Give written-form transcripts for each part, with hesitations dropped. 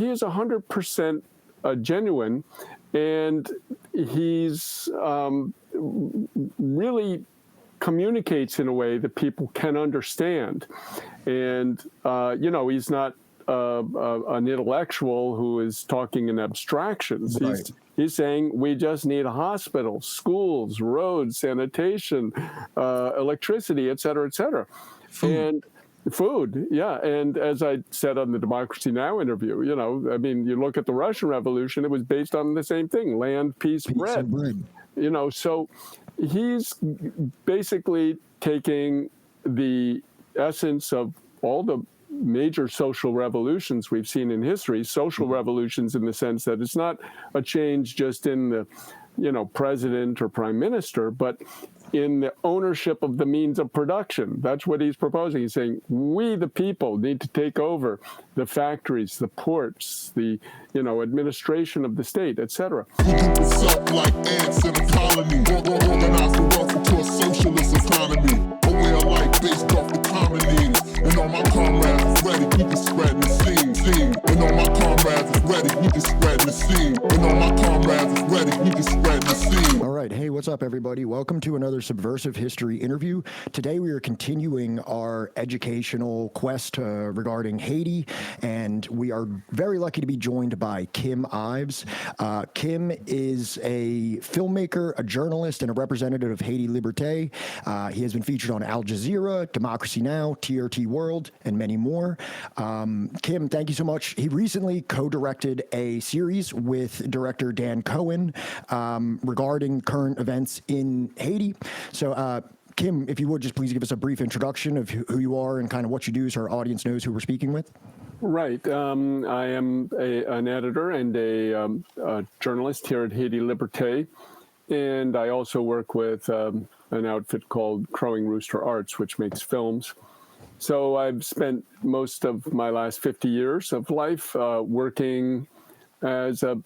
he is 100% genuine, and he's really communicates in a way that people can understand. And, he's not an intellectual who is talking in abstractions. Right. He's saying we just need hospitals, schools, roads, sanitation, electricity, et cetera, et cetera. And food, yeah. And as I said on the Democracy Now! Interview, you look at the Russian Revolution, it was based on the same thing, land, peace, bread. So he's basically taking the essence of all the major social revolutions we've seen in history, social revolutions in the sense that it's not a change just in the, president or prime minister, but in the ownership of the means of production. That's what he's proposing. He's saying, we, the people, need to take over the factories, the ports, the, administration of the state, etc. Like ants in a colony, organize the wealth into a socialist economy, a way of life based off the common needs. And all my comrades is ready, we can spread the seed. And all my comrades is ready, we can spread the seed. And all my comrades is ready, we can spread the seed. All right, hey, what's up, everybody? Welcome to another Subversive History interview. Today we are continuing our educational quest regarding Haiti, and we are very lucky to be joined by Kim Ives. Kim is a filmmaker, a journalist, and a representative of Haiti Liberté. He has been featured on Al Jazeera, Democracy Now!, TRT World, and many more. Kim, thank you so much. He recently co-directed a series with director Dan Cohen regarding current events in Haiti. So, Kim, if you would just please give us a brief introduction of who you are and kind of what you do so our audience knows who we're speaking with. Right. I am an editor and a journalist here at Haiti Liberté, and I also work with an outfit called Crowing Rooster Arts, which makes films. So I've spent most of my last 50 years of life working as a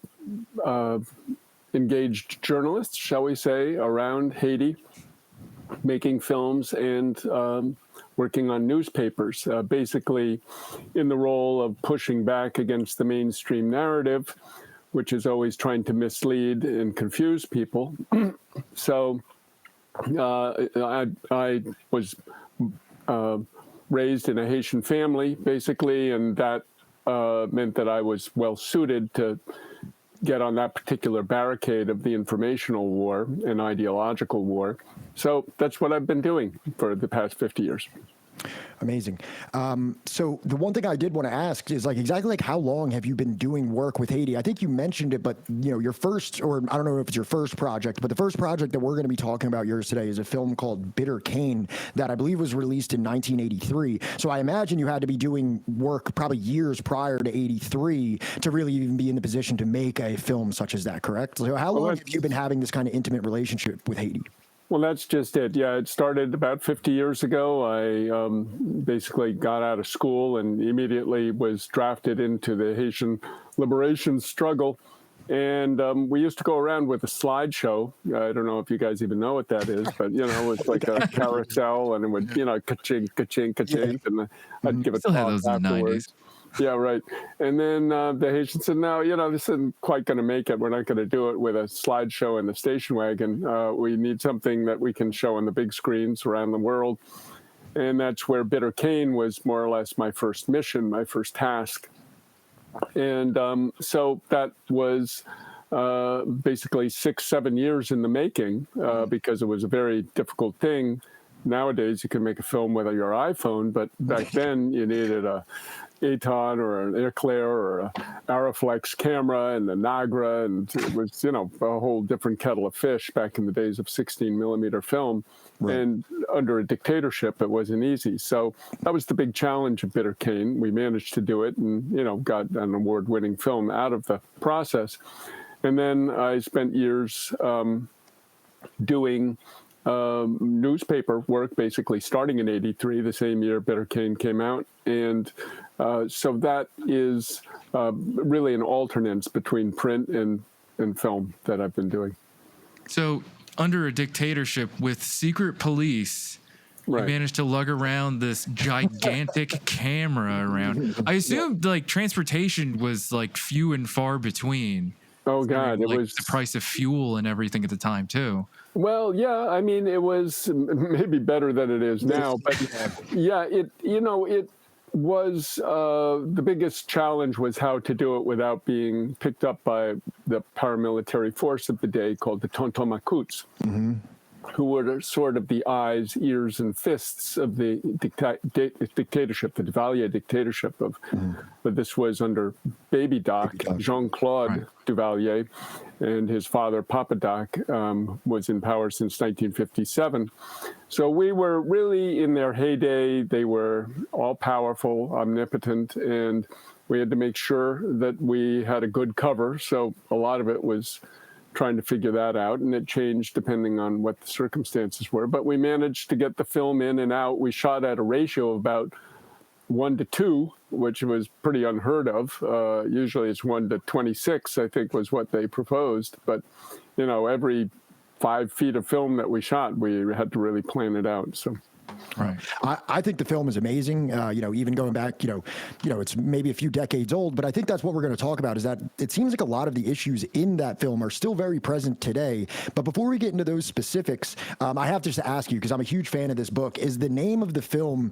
engaged journalist, shall we say, around Haiti, making films and working on newspapers, basically in the role of pushing back against the mainstream narrative, which is always trying to mislead and confuse people. So I was raised in a Haitian family, basically, and that meant that I was well suited to get on that particular barricade of the informational war and ideological war. So that's what I've been doing for the past 50 years. Amazing. So the one thing I did want to ask is exactly how long have you been doing work with Haiti? I think you mentioned it, but your first, or I don't know if it's your first project, but the first project that we're going to be talking about yours today is a film called Bitter Cain that I believe was released in 1983. So I imagine you had to be doing work probably years prior to 83 to really even be in the position to make a film such as that, correct? So how long have you been having this kind of intimate relationship with Haiti? Well, that's just it. Yeah, it started about 50 years ago. I basically got out of school and immediately was drafted into the Haitian liberation struggle. And we used to go around with a slideshow. I don't know if you guys even know what that is, but, it's like a carousel, and it would, ka-ching, ka-ching, ka-ching, and I'd give it talk afterwards. Yeah, right. And then the Haitians said, no, this isn't quite going to make it. We're not going to do it with a slideshow in the station wagon. We need something that we can show on the big screens around the world. And that's where Bitter Cain was more or less my first mission, my first task. And so that was basically 6-7 years in the making because it was a very difficult thing. Nowadays, you can make a film with your iPhone, but back then you needed a Aton or an Eclair or a Ariflex camera and the Nagra, and it was, a whole different kettle of fish back in the days of 16-millimeter film. Right. And under a dictatorship, it wasn't easy. So that was the big challenge of Bitter Cain. We managed to do it and, got an award-winning film out of the process. And then I spent years doing newspaper work, basically starting in 83, the same year Bitter Cain came out. And so that is really an alternance between print and film that I've been doing. So under a dictatorship with secret police, You Right. managed to lug around this gigantic camera around. I assumed like transportation was like few and far between. Oh God, it Like was. the price of fuel and everything at the time too. Well, yeah, I mean, it was maybe better than it is now, but yeah, it was the biggest challenge was how to do it without being picked up by the paramilitary force of the day called the Tontomacuts, who were sort of the eyes, ears, and fists of the dictatorship, the Duvalier dictatorship of. But this was under Baby Doc, Jean-Claude Duvalier, and his father, Papa Doc, was in power since 1957. So we were really in their heyday. They were all powerful, omnipotent, and we had to make sure that we had a good cover. So a lot of it was trying to figure that out, and it changed depending on what the circumstances were. But we managed to get the film in and out. We shot at a ratio of about 1 to 2, which was pretty unheard of. Usually it's 1 to 26, I think was what they proposed. But, you know, every 5 feet of film that we shot, we had to really plan it out. So. Right. I think the film is amazing. You know, even going back, you know, it's maybe a few decades old, but I think that's what we're going to talk about. Is that it seems like a lot of the issues in that film are still very present today. But before we get into those specifics, I have to just ask you, because I'm a huge fan of this book. Is the name of the film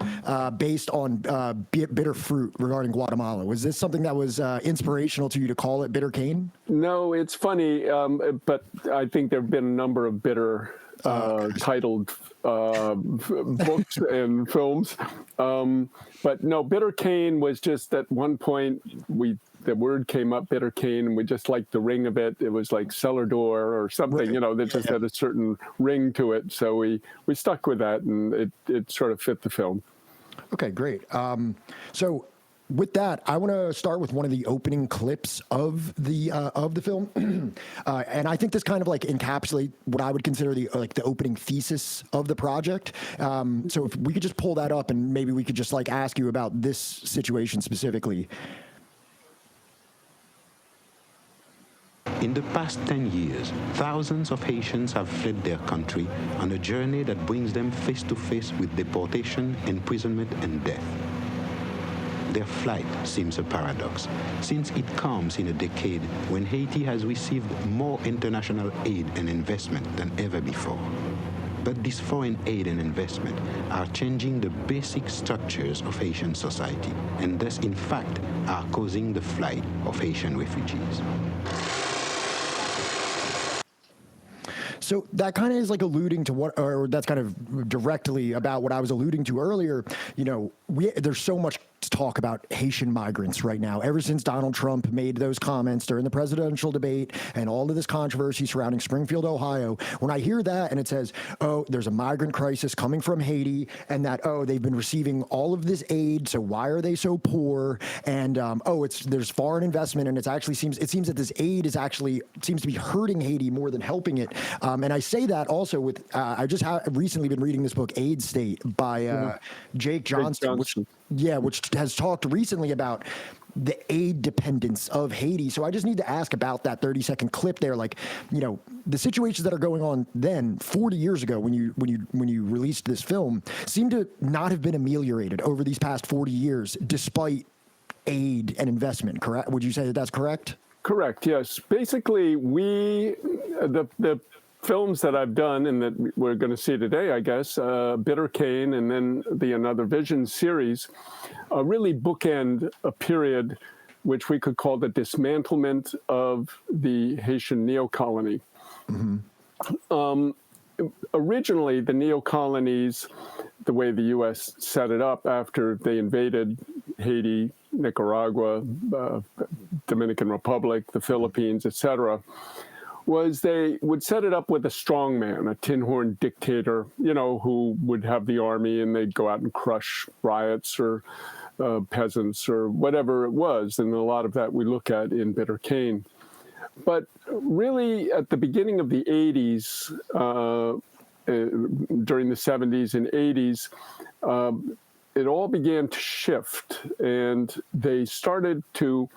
based on bitter fruit regarding Guatemala? Was this something that was inspirational to you to call it Bitter Cain? No, it's funny, but I think there have been a number of bitter titled books and films. But no, Bitter Cain was just at one point the word came up, Bitter Cain, and we just liked the ring of it. It was like cellar door or something, you know, that just had a certain ring to it. So we stuck with that, and it sort of fit the film. Okay, great. So with that, I want to start with one of the opening clips of the film, and I think this kind of like encapsulates what I would consider the opening thesis of the project. So if we could just pull that up, and maybe we could just like ask you about this situation specifically. In the past 10 years, thousands of Haitians have fled their country on a journey that brings them face to face with deportation, imprisonment, and death. Their flight seems a paradox, since it comes in a decade when Haiti has received more international aid and investment than ever before. But this foreign aid and investment are changing the basic structures of Haitian society, and thus, in fact, are causing the flight of Haitian refugees. So that kind of is like alluding to what, or that's kind of directly about what I was alluding to earlier. You know, there's so much talk about Haitian migrants right now. Ever since Donald Trump made those comments during the presidential debate and all of this controversy surrounding Springfield, Ohio, when I hear that and it says, oh, there's a migrant crisis coming from Haiti, and that, oh, they've been receiving all of this aid, so why are they so poor? And there's foreign investment, and it seems that this aid is actually seems to be hurting Haiti more than helping it. And I say that also with I just have recently been reading this book, Aid State, by Jake Johnston, which has talked recently about the aid dependence of Haiti. So I just need to ask about that 30-second clip there. Like, you know, the situations that are going on then 40 years ago when you released this film seem to not have been ameliorated over these past 40 years, despite aid and investment. Correct? Would you say that that's correct? Correct. Yes. Basically, the films that I've done and that we're going to see today, I guess, Bitter Cain and then the Another Vision series, really bookend a period which we could call the dismantlement of the Haitian neocolony. Originally, the neocolonies, the way the U.S. set it up after they invaded Haiti, Nicaragua, Dominican Republic, the Philippines, etc., was they would set it up with a strong man, a tin horn dictator, you know, who would have the army and they'd go out and crush riots or peasants or whatever it was. And a lot of that we look at in Bitter Cain. But really at the beginning of the 80s, during the 70s and 80s, it all began to shift, and they started to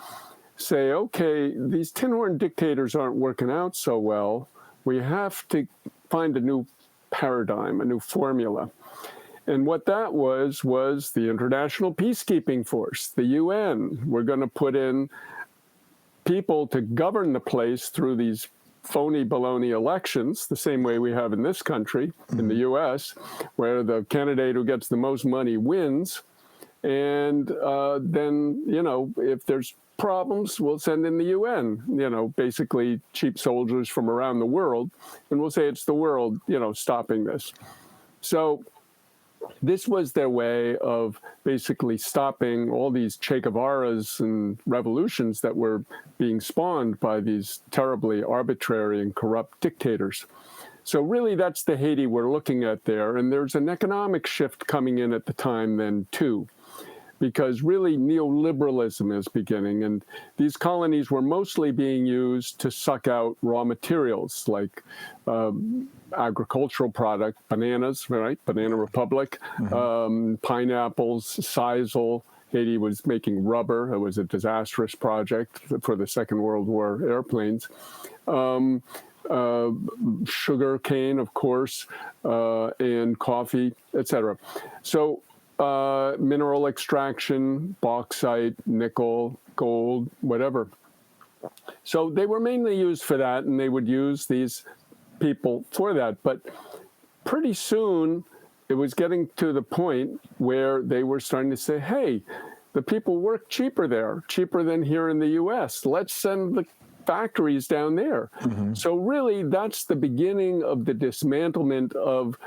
say, okay, these tin horn dictators aren't working out so well. We have to find a new paradigm, a new formula. And what that was the International Peacekeeping Force, the UN. We're going to put in people to govern the place through these phony baloney elections, the same way we have in this country, in the US, where the candidate who gets the most money wins. And then, if there's problems, we'll send in the UN, basically cheap soldiers from around the world. And we'll say it's the world, stopping this. So this was their way of basically stopping all these Che Guevaras and revolutions that were being spawned by these terribly arbitrary and corrupt dictators. So really, that's the Haiti we're looking at there. And there's an economic shift coming in at the time then, too, because really neoliberalism is beginning. And these colonies were mostly being used to suck out raw materials like agricultural product, bananas, right? Banana Republic, pineapples, sisal. Haiti was making rubber. It was a disastrous project for the Second World War airplanes. Sugar cane, of course, and coffee, etc. So mineral extraction, bauxite, nickel, gold, whatever. So they were mainly used for that, and they would use these people for that. But pretty soon, it was getting to the point where they were starting to say, hey, the people work cheaper there, cheaper than here in the US. Let's send the factories down there. So really, that's the beginning of the dismantlement of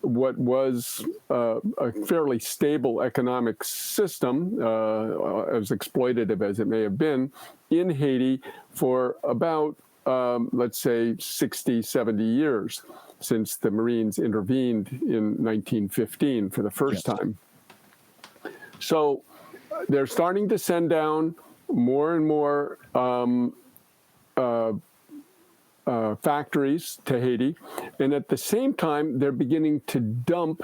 what was a fairly stable economic system, as exploitative as it may have been, in Haiti for about, let's say, 60, 70 years since the Marines intervened in 1915 for the first time. So they're starting to send down more and more factories to Haiti, and at the same time, they're beginning to dump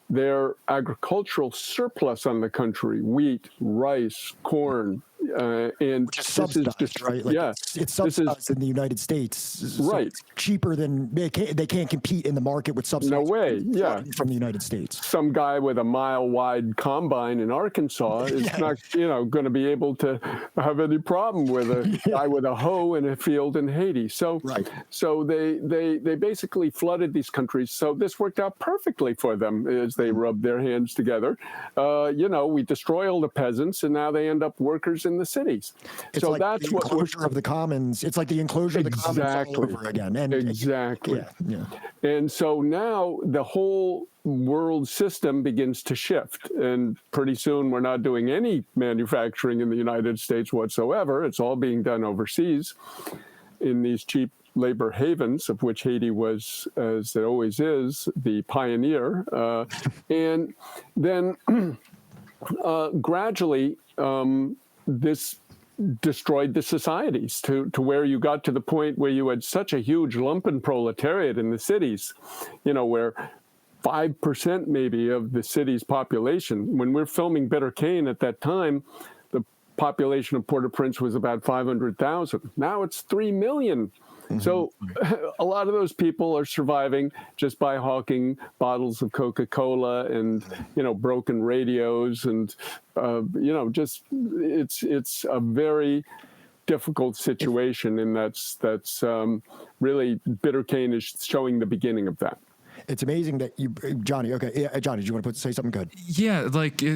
their agricultural surplus on the country: wheat, rice, corn, and which is subsidized, right? Like it's subsidized in the United States, so right? It's cheaper than they can't compete in the market with subsidies. No way, from the United States. Some guy with a mile-wide combine in Arkansas is not, going to be able to have any problem with a guy with a hoe in a field in Haiti. So, so they basically flooded these countries. So this worked out perfectly for them as they rubbed their hands together. We destroy all the peasants, and now they end up workers in the cities. It's so like that's the enclosure of the commons. It's like the enclosure of the commons all over again. And exactly. And so now the whole world system begins to shift. And pretty soon we're not doing any manufacturing in the United States whatsoever. It's all being done overseas in these cheap labor havens, of which Haiti was, as it always is, the pioneer. And then gradually, this destroyed the societies to where you got to the point where you had such a huge lumpen proletariat in the cities, where 5% maybe of the city's population. When we're filming Bitter Cain at that time, the population of Port-au-Prince was about 500,000. Now it's 3 million. So a lot of those people are surviving just by hawking bottles of Coca-Cola and, broken radios. And, just it's a very difficult situation. And that's really Bitter Cain is showing the beginning of that. It's amazing that Johnny. Okay, yeah, Johnny, did you want to say something good? Yeah,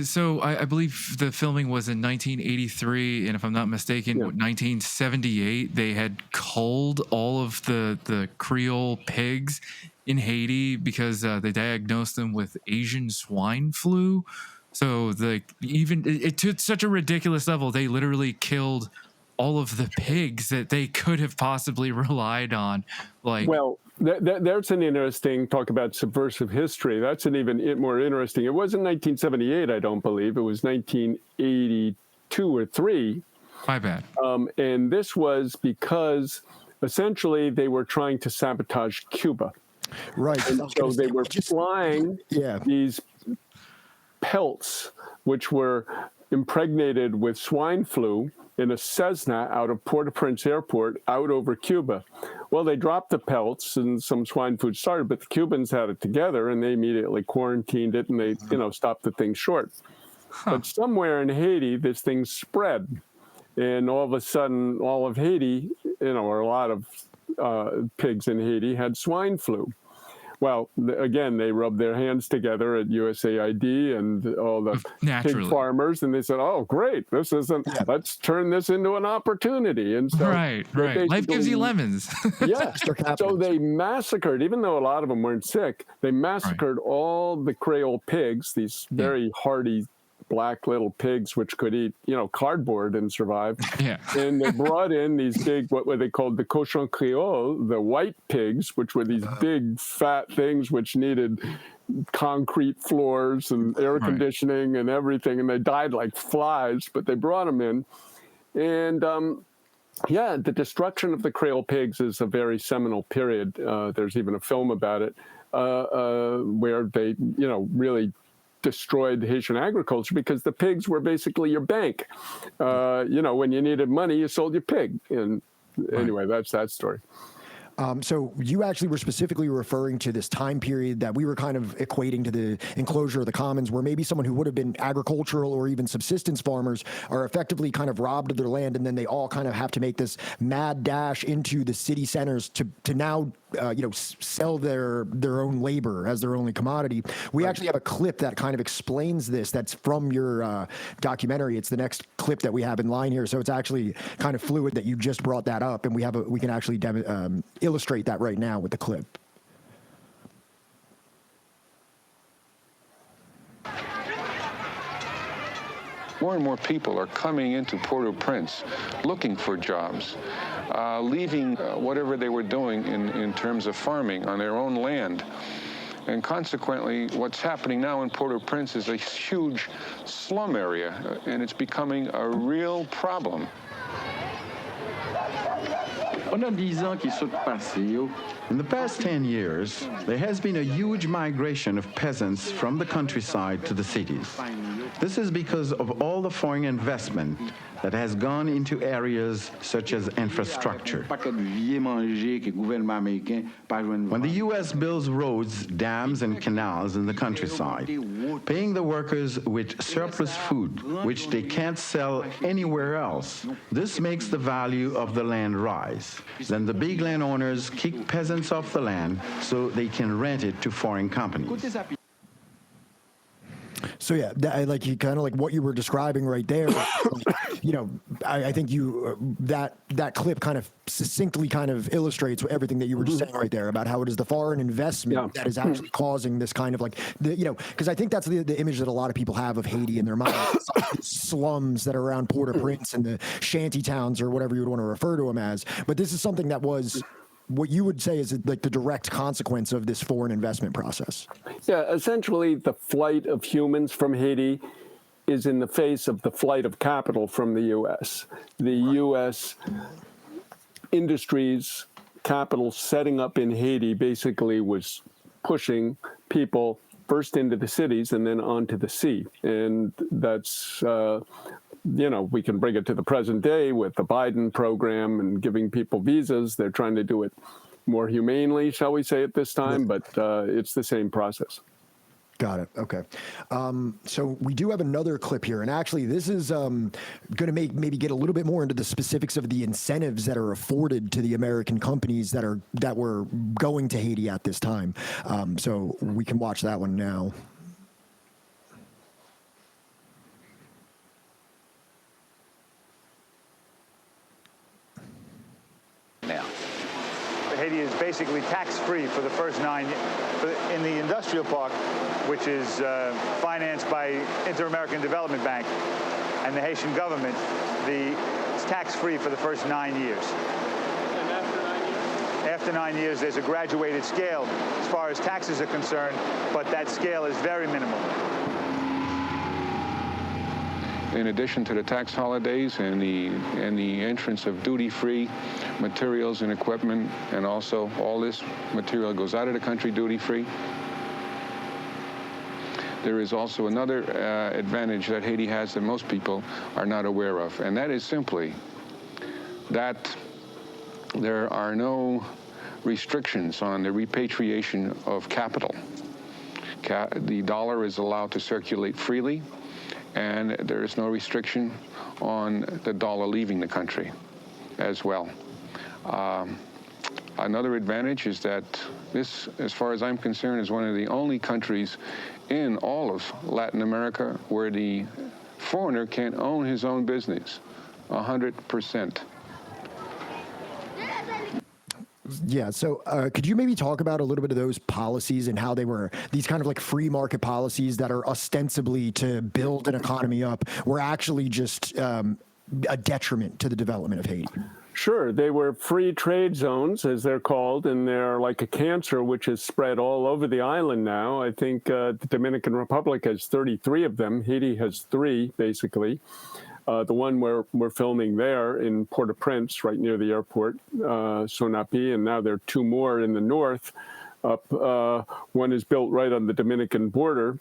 so I believe the filming was in 1983, and if I'm not mistaken, 1978 they had culled all of the Creole pigs in Haiti because they diagnosed them with Asian swine flu. So it took such a ridiculous level. They literally killed all of the pigs that they could have possibly relied on. That's an interesting talk about subversive history. That's an even more interesting. It wasn't 1978, I don't believe. It was 1982 or 3. My bad. And this was because essentially they were trying to sabotage Cuba. Right. And so they were flying these pelts, which were impregnated with swine flu, in a Cessna out of Port-au-Prince Airport out over Cuba. Well, they dropped the pelts and some swine food started, but the Cubans had it together and they immediately quarantined it and they, stopped the thing short. But somewhere in Haiti, this thing spread. And all of a sudden, all of Haiti, or a lot of pigs in Haiti had swine flu. Well, again, they rubbed their hands together at USAID and all the pig farmers, and they said, "Oh, great! This isn't. Let's turn this into an opportunity." And so, right. Life gives you lemons. Yeah. So they massacred, even though a lot of them weren't sick. They massacred all the Creole pigs, these very hardy black little pigs which could eat, cardboard and survive. Yeah. And they brought in these big, what were they called, the cochon creole, the white pigs, which were these big fat things which needed concrete floors and air conditioning and everything. And they died like flies, but they brought them in. And the destruction of the Creole pigs is a very seminal period. There's even a film about it where they, really destroyed Haitian agriculture because the pigs were basically your bank. When you needed money, you sold your pig. And anyway, that's that story. So you actually were specifically referring to this time period that we were kind of equating to the enclosure of the commons, where maybe someone who would have been agricultural or even subsistence farmers are effectively kind of robbed of their land, and then they all kind of have to make this mad dash into the city centers to now sell their own labor as their only commodity. We actually have a clip that kind of explains this. That's from your documentary. It's the next clip that we have in line here. So it's actually kind of fluid that you just brought that up, and we can actually illustrate that right now with the clip. More and more people are coming into Port-au-Prince looking for jobs, leaving whatever they were doing in terms of farming on their own land. And consequently, what's happening now in Port-au-Prince is a huge slum area, and it's becoming a real problem. In the past 10 years, there has been a huge migration of peasants from the countryside to the cities. This is because of all the foreign investment that has gone into areas such as infrastructure. When the U.S. builds roads, dams, and canals in the countryside, paying the workers with surplus food, which they can't sell anywhere else, this makes the value of the land rise. Then the big landowners kick peasants off the land so they can rent it to foreign companies. So yeah, like you kind of like what you were describing right there. I think that clip kind of succinctly kind of illustrates everything that you were just saying right there about how it is the foreign investment that is actually causing this kind of like because I think that's the image that a lot of people have of Haiti in their mind. It's like the slums that are around Port-au-Prince and the shanty towns or whatever you would want to refer to them as. But this is something that was what you would say is like the direct consequence of this foreign investment process. Yeah, essentially the flight of humans from Haiti is in the face of the flight of capital from the U.S. The U.S. industries, capital setting up in Haiti basically was pushing people first into the cities and then onto the sea. And that's, we can bring it to the present day with the Biden program and giving people visas. They're trying to do it more humanely, shall we say, at this time, but it's the same process. Got it. Okay. So we do have another clip here, and actually this is going to maybe get a little bit more into the specifics of the incentives that are afforded to the American companies that were going to Haiti at this time. So we can watch that one now. Haiti is basically tax-free for the first 9 years. In the industrial park, which is financed by Inter-American Development Bank and the Haitian government, it's tax-free for the first 9 years. And after 9 years? After 9 years, there's a graduated scale as far as taxes are concerned, but that scale is very minimal. In addition to the tax holidays and the entrance of duty-free materials and equipment, and also all this material goes out of the country duty-free, there is also another advantage that Haiti has that most people are not aware of, and that is simply that there are no restrictions on the repatriation of capital. The dollar is allowed to circulate freely, and there is no restriction on the dollar leaving the country as well. Another advantage is that this, as far as I'm concerned, is one of the only countries in all of Latin America where the foreigner can own his own business 100%. Yeah, so could you maybe talk about a little bit of those policies and how they were, these kind of like free market policies that are ostensibly to build an economy up, were actually just a detriment to the development of Haiti? Sure, they were free trade zones, as they're called, and they're like a cancer which is spread all over the island now. I think the Dominican Republic has 33 of them. Haiti has 3, basically. The one we're filming there in Port-au-Prince, right near the airport, Sonapi, and now there are 2 more in the north. One is built right on the Dominican border,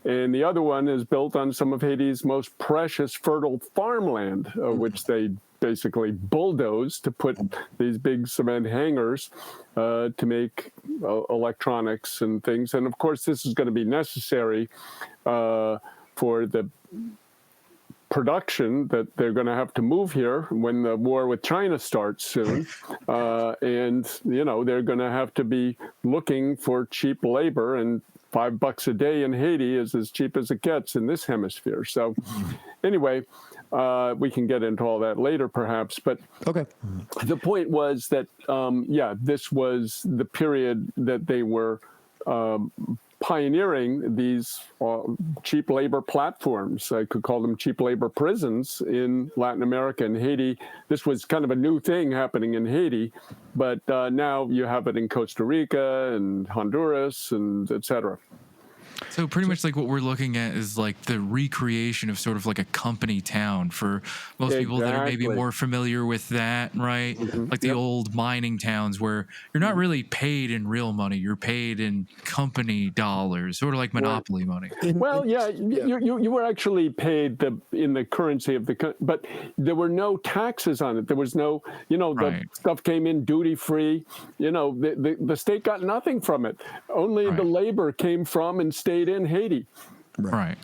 and the other one is built on some of Haiti's most precious fertile farmland, which they basically bulldozed to put these big cement hangars to make electronics and things. And of course, this is going to be necessary for the production that they're going to have to move here when the war with China starts soon. And, you know, they're going to have to be looking for cheap labor, and $5 a day in Haiti is as cheap as it gets in this hemisphere. So anyway, we can get into all that later, perhaps. But okay, the point was that, this was the period that they were pioneering these cheap labor platforms. I could call them cheap labor prisons in Latin America and Haiti. This was kind of a new thing happening in Haiti, but now you have it in Costa Rica and Honduras and et cetera. So pretty much like what we're looking at is like the recreation of sort of like a company town for most people that are maybe more familiar with that, right? Mm-hmm. Like the old mining towns where you're not really paid in real money, you're paid in company dollars, sort of like monopoly money. Well, you were actually paid in the currency of the, but there were no taxes on it. There was no, the stuff came in duty free. The state got nothing from it. Only the labor came from and stayed in Haiti. Right.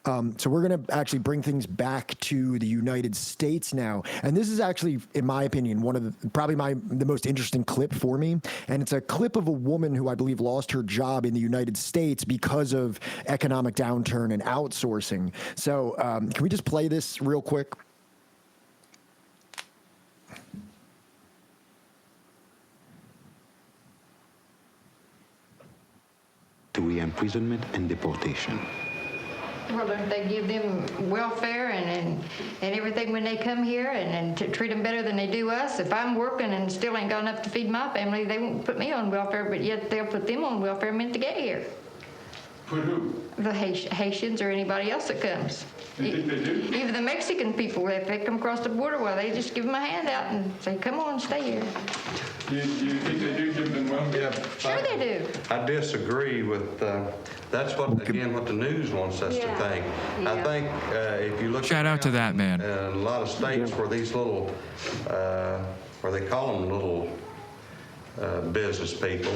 So we're going to actually bring things back to the United States now. And this is actually, in my opinion, one of the most interesting clip for me. And it's a clip of a woman who I believe lost her job in the United States because of economic downturn and outsourcing. So can we just play this real quick? Imprisonment and deportation. Well, don't they give them welfare and everything when they come here and to treat them better than they do us? If I'm working and still ain't got enough to feed my family, they won't put me on welfare, but yet they'll put them on welfare a minute to get here. Put who? The Haitians or anybody else that comes. You think they do? Even the Mexican people, if they come across the border, well, they just give them a handout and say, come on, stay here. Do you think they do give them welfare? Yeah, Sure they do. I disagree with, that's what the news wants us to think. Yeah. I think if you look Shout out to that man. a lot of states where these little, or they call them little business people,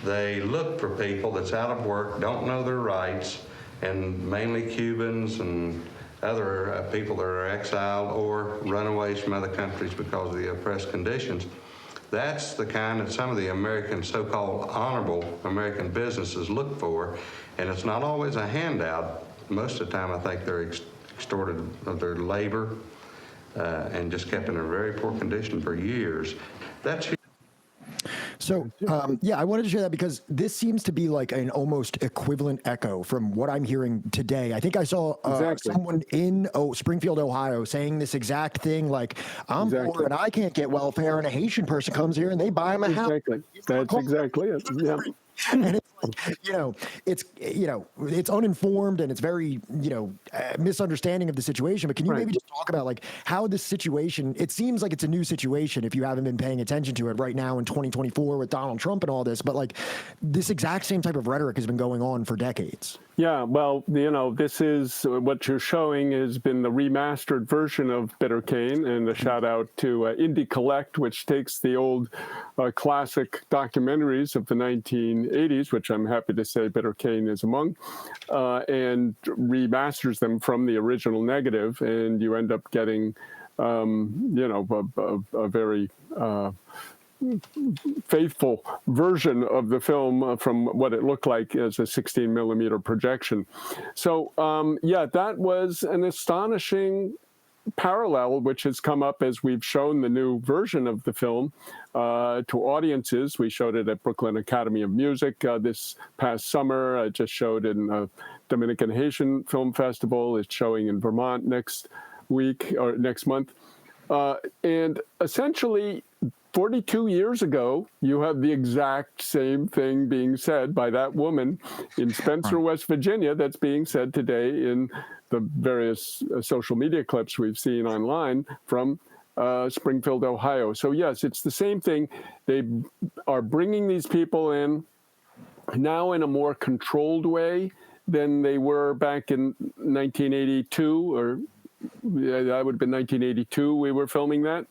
they look for people that's out of work, don't know their rights, and mainly Cubans and other people that are exiled or runaways from other countries because of the oppressed conditions. That's the kind that some of the American, so-called honorable American businesses look for, and it's not always a handout. Most of the time, I think they're extorted of their labor and just kept in a very poor condition for years. That's So, I wanted to share that because this seems to be like an almost equivalent echo from what I'm hearing today. I think I saw someone in Springfield, Ohio saying this exact thing, like, I'm poor and I can't get welfare, and a Haitian person comes here and they buy him a house. Exactly. That's exactly it. Yeah. And it's like, it's uninformed and it's very, misunderstanding of the situation. But can you maybe just talk about like how this situation, it seems like it's a new situation if you haven't been paying attention to it right now in 2024 with Donald Trump and all this, but like this exact same type of rhetoric has been going on for decades. Yeah, well, this is what you're showing has been the remastered version of Bitter Cain, and a shout out to Indie Collect, which takes the old classic documentaries of the 1980s, which I'm happy to say Bitter Cain is among, and remasters them from the original negative, and you end up getting, a very faithful version of the film from what it looked like as a 16 millimeter projection. So that was an astonishing parallel, which has come up as we've shown the new version of the film to audiences. We showed it at Brooklyn Academy of Music this past summer. I just showed it in a Dominican Haitian Film Festival. It's showing in Vermont next week or next month. And essentially, 42 years ago, you have the exact same thing being said by that woman in Spencer, West Virginia, that's being said today in the various social media clips we've seen online from Springfield, Ohio. So yes, it's the same thing. They are bringing these people in now in a more controlled way than they were back in 1982, or that would have been 1982 we were filming that.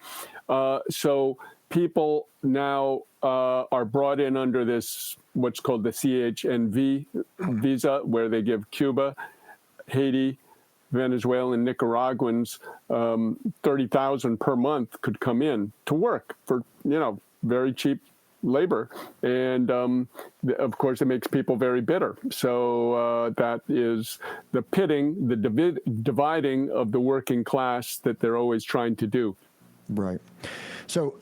So people now are brought in under this, what's called the CHNV visa, where they give Cuba, Haiti, Venezuela, and Nicaraguans 30,000 per month could come in to work for, very cheap labor. And of course, it makes people very bitter. So that is the pitting, the dividing of the working class that they're always trying to do. Right. So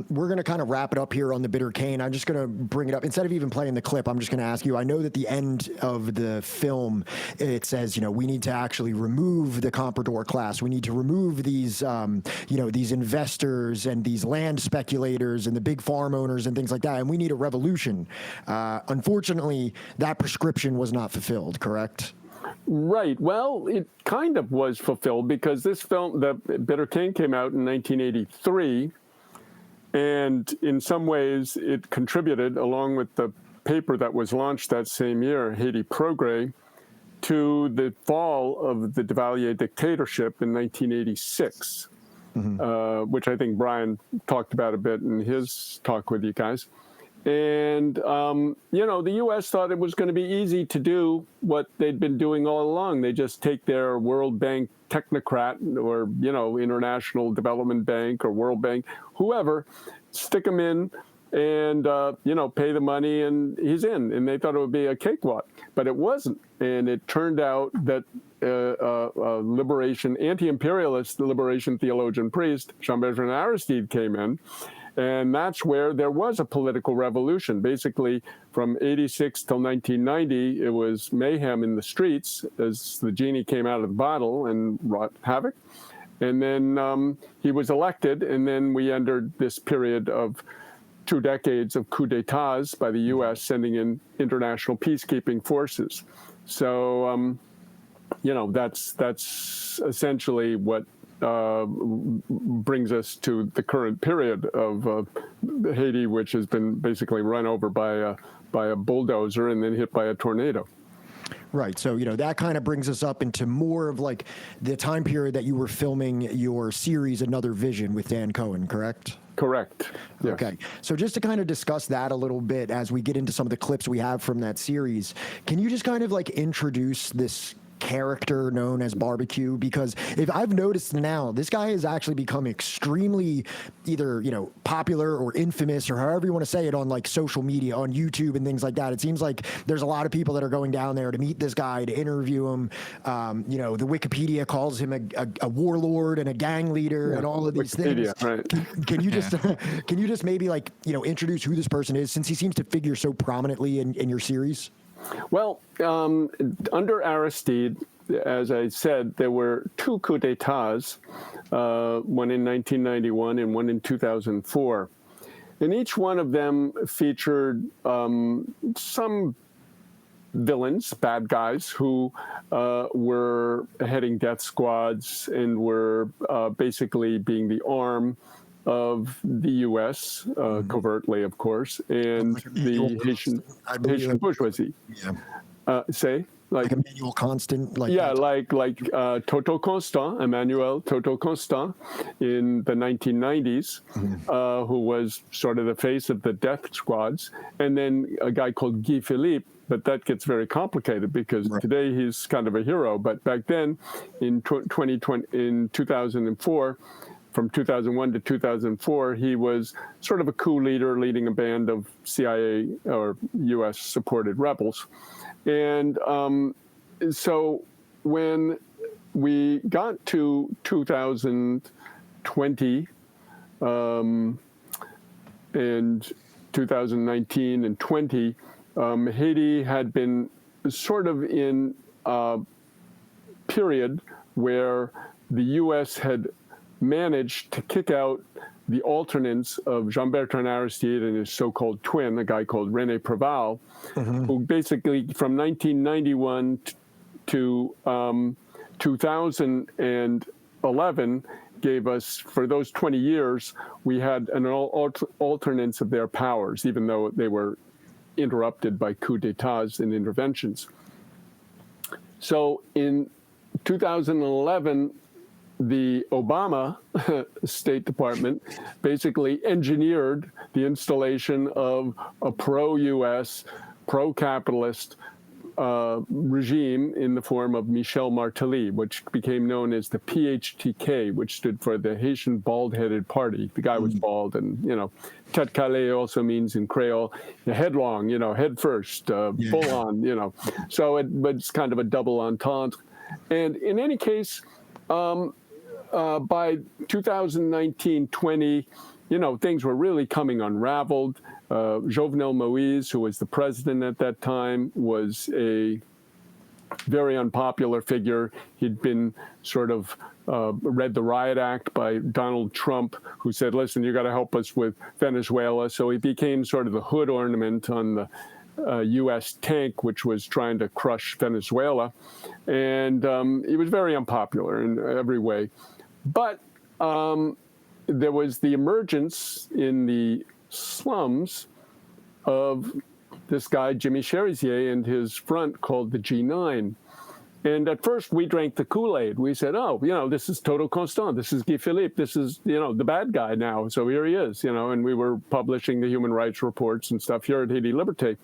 we're going to kind of wrap it up here on the Bitter Cain. I'm just going to bring it up. Instead of even playing the clip, I'm just going to ask you, I know that the end of the film, it says, we need to actually remove the comprador class. We need to remove these, these investors and these land speculators and the big farm owners and things like that. And we need a revolution. Unfortunately, that prescription was not fulfilled, correct? Right. Well, it kind of was fulfilled because this film, The Bitter Cain, came out in 1983. And in some ways, it contributed, along with the paper that was launched that same year, Haiti Progrès, to the fall of the Duvalier dictatorship in 1986, which I think Brian talked about a bit in his talk with you guys. And, the U.S. thought it was going to be easy to do what they'd been doing all along. They just take their World Bank technocrat or, International Development Bank or World Bank, whoever, stick him in and, pay the money and he's in. And they thought it would be a cakewalk, but it wasn't. And it turned out that anti-imperialist liberation theologian priest, Jean-Bertrand Aristide, came in. And that's where there was a political revolution. Basically, from 86 till 1990, it was mayhem in the streets as the genie came out of the bottle and wrought havoc. And then he was elected, and then we entered this period of 2 decades of coups d'etats by the U.S. sending in international peacekeeping forces. So, that's essentially what brings us to the current period of Haiti, which has been basically run over by a bulldozer and then hit by a tornado. Right. So, that kind of brings us up into more of like the time period that you were filming your series, Another Vision, with Dan Cohen, correct? Correct. Yes. Okay. So just to kind of discuss that a little bit as we get into some of the clips we have from that series, can you just kind of like introduce this character known as Barbecue? Because if I've noticed now, this guy has actually become extremely either, popular or infamous or however you want to say it on like social media, on YouTube and things like that. It seems like there's a lot of people that are going down there to meet this guy, to interview him. The Wikipedia calls him a warlord and a gang leader and all of these things. Right. Can you just maybe like, introduce who this person is, since he seems to figure so prominently in your series? Well, under Aristide, as I said, there were 2 coups d'etats, one in 1991 and one in 2004. And each one of them featured some villains, bad guys, who were heading death squads and were basically being the arm of the U.S., covertly, of course, and the Haitian bourgeoisie. Yeah. Say? like Emmanuel Constant, Toto Constant, Emmanuel Toto Constant, in the 1990s, who was sort of the face of the death squads, and then a guy called Guy Philippe. But that gets very complicated because today he's kind of a hero. But back then, in 2004, from 2001 to 2004, he was sort of a coup leader leading a band of CIA or U.S. supported rebels. And so when we got to 2020 and 2019 and 20, Haiti had been sort of in a period where the U.S. had managed to kick out the alternates of Jean-Bertrand Aristide and his so-called twin, a guy called René Préval, who basically from 1991 to 2011 gave us, for those 20 years, we had an alternates of their powers, even though they were interrupted by coups d'etats and interventions. So in 2011, the Obama State Department basically engineered the installation of a pro-U.S., pro-capitalist regime in the form of Michel Martelly, which became known as the PHTK, which stood for the Haitian Bald-Headed Party. The guy was bald, and, tête calée also means in Creole, headlong, head first, full on, So it's kind of a double entente. And in any case, by 2019-20, things were really coming unraveled. Jovenel Moïse, who was the president at that time, was a very unpopular figure. He'd been sort of read the Riot Act by Donald Trump, who said, listen, you got to help us with Venezuela. So he became sort of the hood ornament on the U.S. tank, which was trying to crush Venezuela. And he was very unpopular in every way. But there was the emergence in the slums of this guy, Jimmy Chérizier, and his front called the G9. And at first we drank the Kool-Aid. We said, this is Toto Constant. This is Guy Philippe. This is, the bad guy now. So here he is, and we were publishing the human rights reports and stuff here at Haiti Liberté.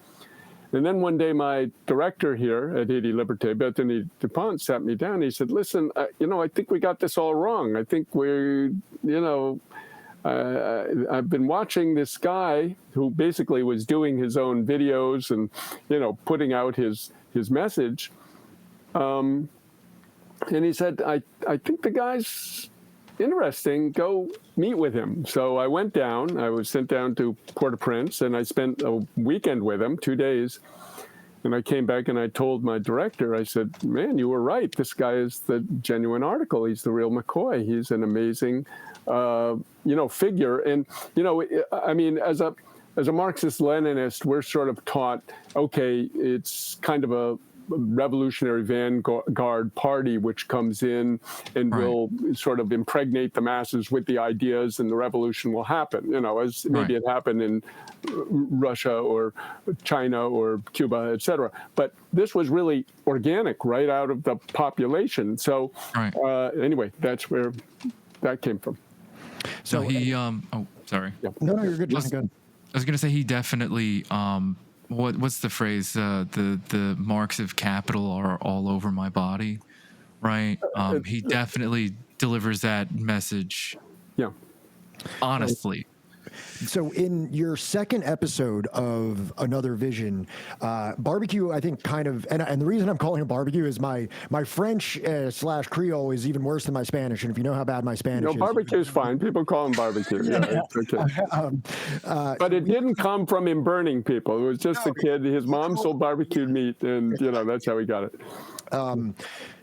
And then one day my director here at Haiti Liberté, Bethany DuPont, sat me down. He said, listen, I think we got this all wrong. I think I've been watching this guy who basically was doing his own videos and, putting out his message. And he said, I think the guy's interesting. Go meet with him. So I went down. I was sent down to Port-au-Prince, and I spent a weekend with him, 2 days. And I came back and I told my director, I said, man, you were right. This guy is the genuine article. He's the real McCoy. He's an amazing, figure. And, I mean, as a Marxist-Leninist, we're sort of taught, okay, it's kind of a revolutionary vanguard party which comes in and will sort of impregnate the masses with the ideas, and the revolution will happen, as maybe it happened in Russia or China or Cuba, et cetera. But this was really organic, right out of the population. So anyway, that's where that came from. So he, sorry. Yeah. No, you're good. Just good. I was going to say he definitely, what's the phrase? The marks of capital are all over my body, right? He definitely delivers that message. Yeah. Honestly. So in your second episode of Another Vision, barbecue, I think kind of, and the reason I'm calling it barbecue is my French / Creole is even worse than my Spanish. And if you know how bad my Spanish is. Barbecue is fine. People call them barbecue. Yeah, it's okay. But it didn't come from him burning people. It was just a kid. His mom sold barbecued meat, and, that's how he got it.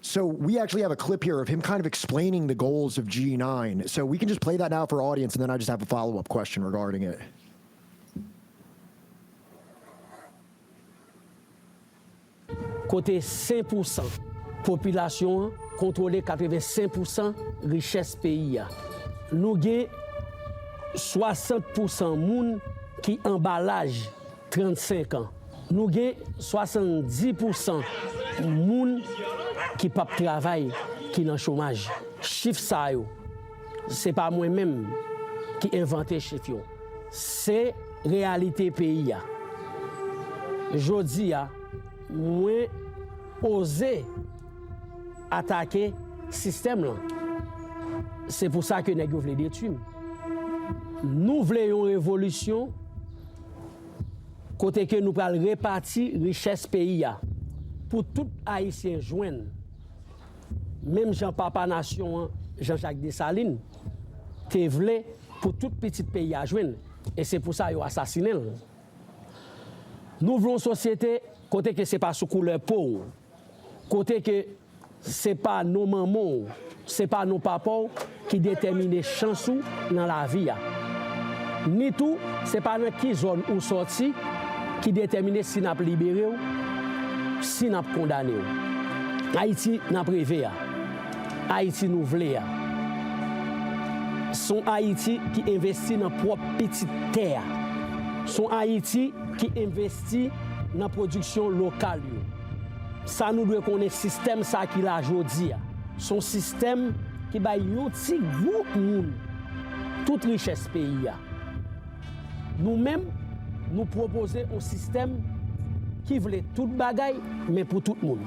So we actually have a clip here of him kind of explaining the goals of G9. So we can just play that now for audience, and then I just have a follow-up question regarding it. Côté 5% population contrôler 85% richesse pays. Nous avons 60% moun qui emballage 35 ans. Nous avons 70% moun qui pas travail qui dans chômage. Chiffre ça yo. C'est pas moi-même qui inventé chiffre yo. C'est réalité pays a. Jodi a moi oser attaquer système là. C'est pour ça que nèg yo vle détruire. Nous voulons une révolution côté que nous pral répartir richesse pays a pour tout haïtien joindre. Même Jean-Papa Nation Jean-Jacques Dessalines te vle pour tout petit pays à joindre et c'est pour ça yo assassiné. Nous voulons une société côté que c'est pas sous couleur peau, côté que c'est pas nos mamans, c'est pas nos papas qui déterminent chance dans la vie. Ni tout, c'est pas dans qui zone ou sorti qui détermine si n'a libéré ou si n'a condamné. Haïti n'a privé. Haïti nous voulons. Son Haïti qui investit dans propre petite terre. Son Haïti qui investit dans la production locale. Ça nous doit connaître système ça qui l'a jodi. Son système qui ba yon ti groupe moun toute richesse pays. Nous-mêmes nous proposons un système qui voulait tout bagaille mais pour tout le monde.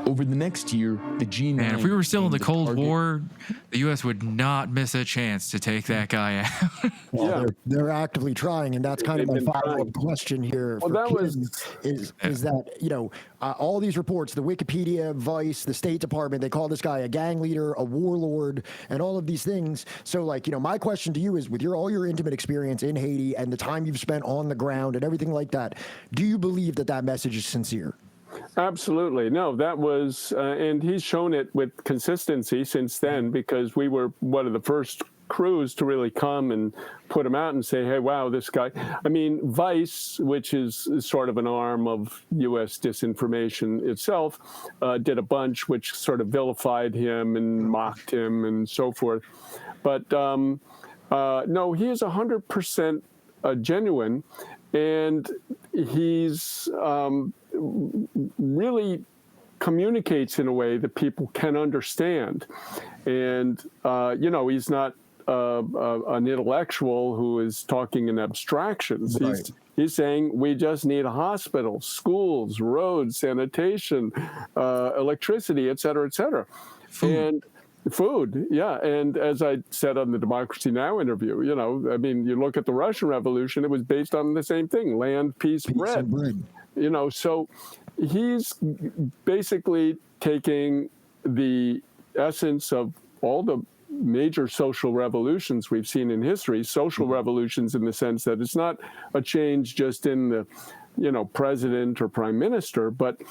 Over the next year, the G9. And if we were still in the Cold War, the U.S. would not miss a chance to take that guy out. Well, they're actively trying, and that's kind of my follow-up question here. Well, that was is that, you know, all these reports, the Wikipedia, Vice, the State Department, they call this guy a gang leader, a warlord, and all of these things. So, like, you know, my question to you is, with all your intimate experience in Haiti and the time you've spent on the ground and everything like that, do you believe that that message is sincere? Absolutely. No, that was, and he's shown it with consistency since then, because we were one of the first crews to really come and put him out and say, hey, wow, this guy. I mean, Vice, which is sort of an arm of U.S. disinformation itself, did a bunch which sort of vilified him and mocked him and so forth. But no, he is 100% genuine, and he's really communicates in a way that people can understand. And, you know, he's not an intellectual who is talking in abstractions. Right. He's saying we just need a hospital, schools, roads, sanitation, electricity, et cetera, et cetera. And food, yeah. And as I said on the Democracy Now! Interview, you know, I mean, you look at the Russian Revolution, it was based on the same thing, land, peace, bread. You know, so he's basically taking the essence of all the major social revolutions we've seen in history, social revolutions in the sense that it's not a change just in the, you know, president or prime minister, but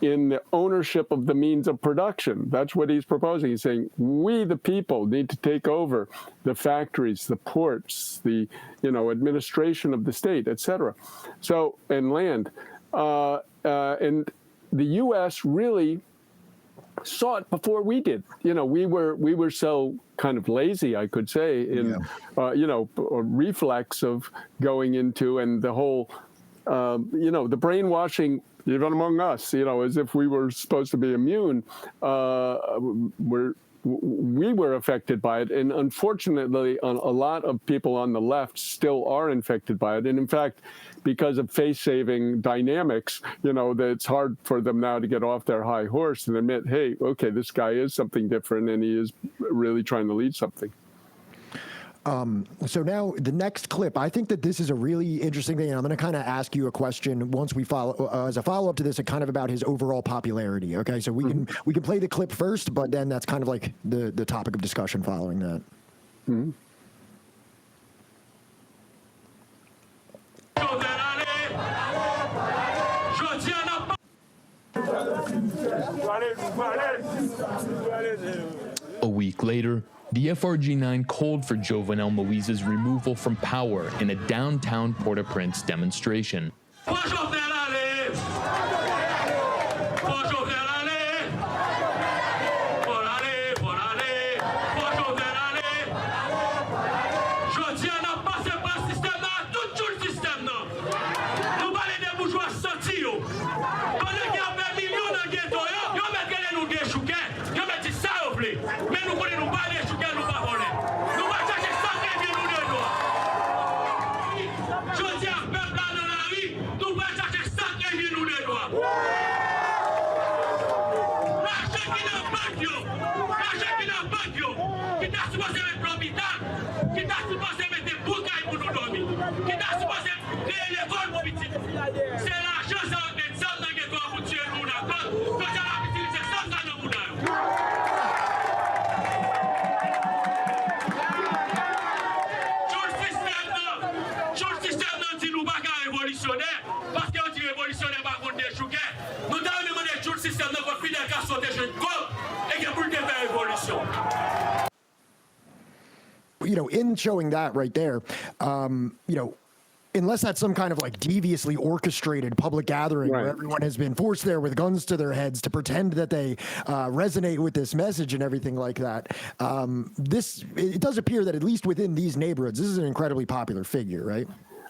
in the ownership of the means of production. That's what he's proposing. He's saying, we, the people, need to take over the factories, the ports, the, you know, administration of the state, et cetera. So, and land. And the U.S. really saw it before we did. You know, we were so kind of lazy, I could say, in you know, a reflex of going into, and the whole, you know, the brainwashing, even among us, you know, as if we were supposed to be immune. We were affected by it, and unfortunately, a lot of people on the left still are infected by it. And in fact, because of face-saving dynamics, you know, that it's hard for them now to get off their high horse and admit, hey, okay, this guy is something different, and he is really trying to lead something. So now the next clip, I think that this is a really interesting thing, and I'm going to kind of ask you a question once we follow, as a follow-up to this, kind of about his overall popularity. Okay, so we can play the clip first, but then that's kind of like the topic of discussion following that. A week later, the FRG9 called for Jovenel Moise's removal from power in a downtown Port-au-Prince demonstration. qui t'a supposé créer l'école pour petit. C'est l'argent ça va mettre ça dans l'école pour tuer le monde. Quand ça va utiliser ça dans le monde. Tout le système n'a dit nous pas révolutionnaire parce qu'on dit révolutionnaire par contre des chouquets. Nous avons demandé tout le système de Fidel Castro des jeunes gold et qu'il pour faire révolution. You know, in showing that right there, you know, unless that's some kind of like deviously orchestrated public gathering where everyone has been forced there with guns to their heads to pretend that they resonate with this message and everything like that, it does appear that at least within these neighborhoods, this is an incredibly popular figure, right?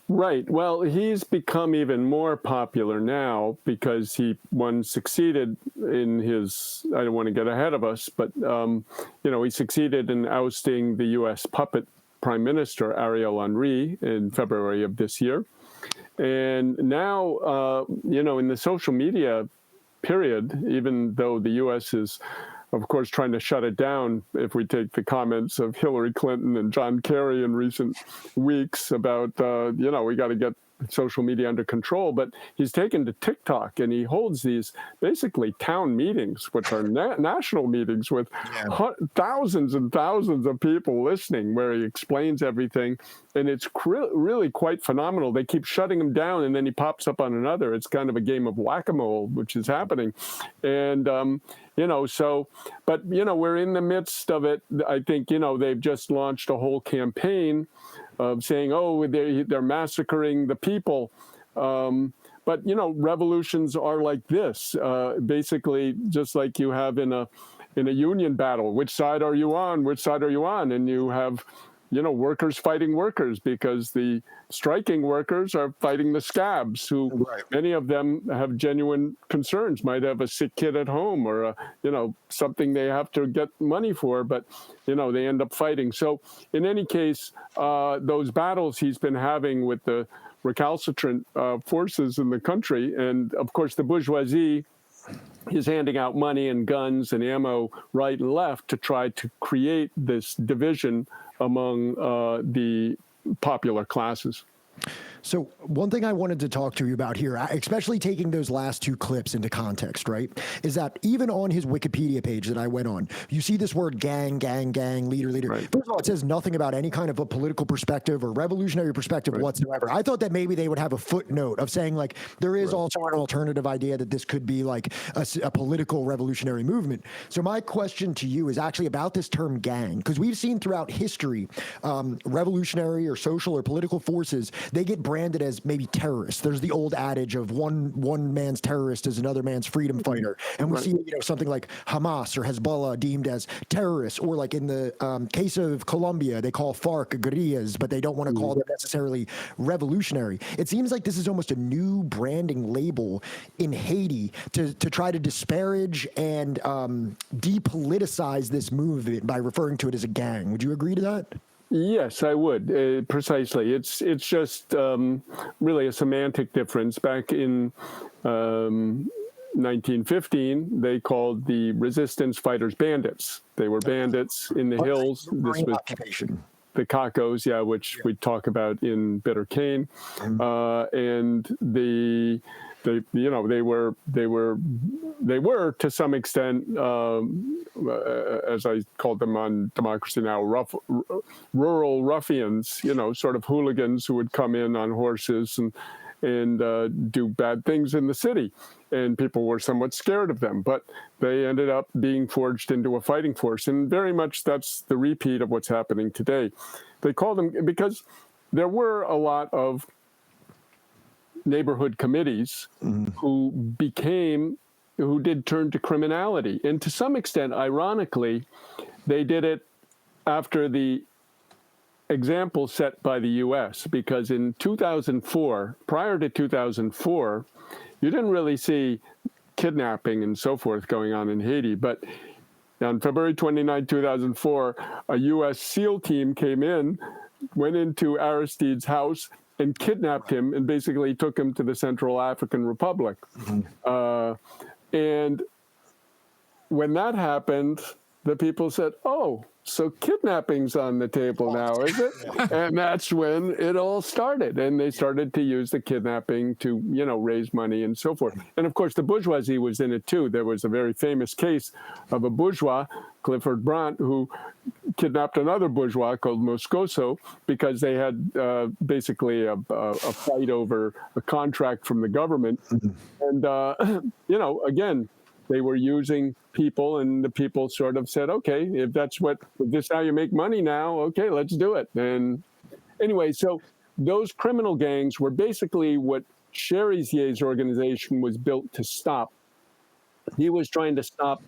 Right. Well, he's become even more popular now because he succeeded in his, I don't want to get ahead of us, but, you know, he succeeded in ousting the U.S. puppet Prime Minister Ariel Henry in February of this year. And now, you know, in the social media period, even though the U.S. is, of course, trying to shut it down, if we take the comments of Hillary Clinton and John Kerry in recent weeks about, you know, we got to get social media under control, but he's taken to TikTok and he holds these basically town meetings, which are national meetings with thousands and thousands of people listening, where he explains everything. And it's really quite phenomenal. They keep shutting him down and then he pops up on another. It's kind of a game of whack-a-mole, which is happening. And, you know, so, but, you know, we're in the midst of it. I think, you know, they've just launched a whole campaign of saying, oh, they're massacring the people. But, you know, revolutions are like this, basically, just like you have in a union battle. Which side are you on? Which side are you on? And you have, you know, workers fighting workers because the striking workers are fighting the scabs who many of them have genuine concerns, might have a sick kid at home or, you know, something they have to get money for, but, you know, they end up fighting. So in any case, those battles he's been having with the recalcitrant forces in the country, and of course the bourgeoisie is handing out money and guns and ammo right and left to try to create this division among the popular classes. So one thing I wanted to talk to you about here, especially taking those last two clips into context, right, is that even on his Wikipedia page that I went on, you see this word gang, gang, gang, leader, leader. Right. First of all, it says nothing about any kind of a political perspective or revolutionary perspective whatsoever. I thought that maybe they would have a footnote of saying, like, there is also an alternative idea that this could be like a political revolutionary movement. So my question to you is actually about this term gang, because we've seen throughout history revolutionary or social or political forces, they get branded as maybe terrorists. There's the old adage of one man's terrorist is another man's freedom fighter, and we see, you know, something like Hamas or Hezbollah deemed as terrorists, or like in the case of Colombia, they call FARC guerrillas, but they don't want to call them necessarily revolutionary. It seems like this is almost a new branding label in Haiti to try to disparage and depoliticize this movement by referring to it as a gang. Would you agree to that? Yes, I would. Precisely. It's just really a semantic difference. Back in 1915, they called the resistance fighters bandits. They were bandits in the hills. This was the Cacos, which we talk about in Bitter Cain, and they were to some extent, as I called them on Democracy Now, rural ruffians, you know, sort of hooligans who would come in on horses and do bad things in the city. And people were somewhat scared of them, but they ended up being forged into a fighting force. And very much that's the repeat of what's happening today. They call them, because there were a lot of neighborhood committees who did turn to criminality. And to some extent, ironically, they did it after the example set by the U.S., because in 2004, prior to 2004, you didn't really see kidnapping and so forth going on in Haiti. But on February 29, 2004, a U.S. SEAL team came in, went into Aristide's house, and kidnapped him and basically took him to the Central African Republic. And when that happened, the people said, oh, so kidnapping's on the table now, is it? And that's when it all started. And they started to use the kidnapping to, raise money and so forth. And of course, the bourgeoisie was in it too. There was a very famous case of a bourgeois, Clifford Brandt, who kidnapped another bourgeois called Moscoso because they had basically a fight over a contract from the government. And, again, they were using people, and the people sort of said, okay, if this how you make money now, okay, let's do it. And anyway, so those criminal gangs were basically what Chérizier's organization was built to stop. He was trying to stop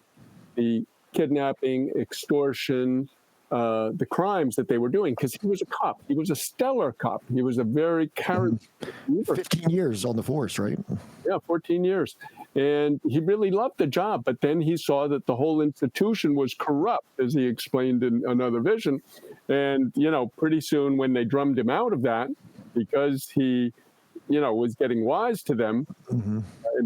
the kidnapping, extortion, the crimes that they were doing, because he was a cop. He was a stellar cop. He was a very charismatic leader. 15 years on the force, right? Yeah, 14 years. And he really loved the job. But then he saw that the whole institution was corrupt, as he explained in another vision. And, pretty soon when they drummed him out of that, because he, was getting wise to them,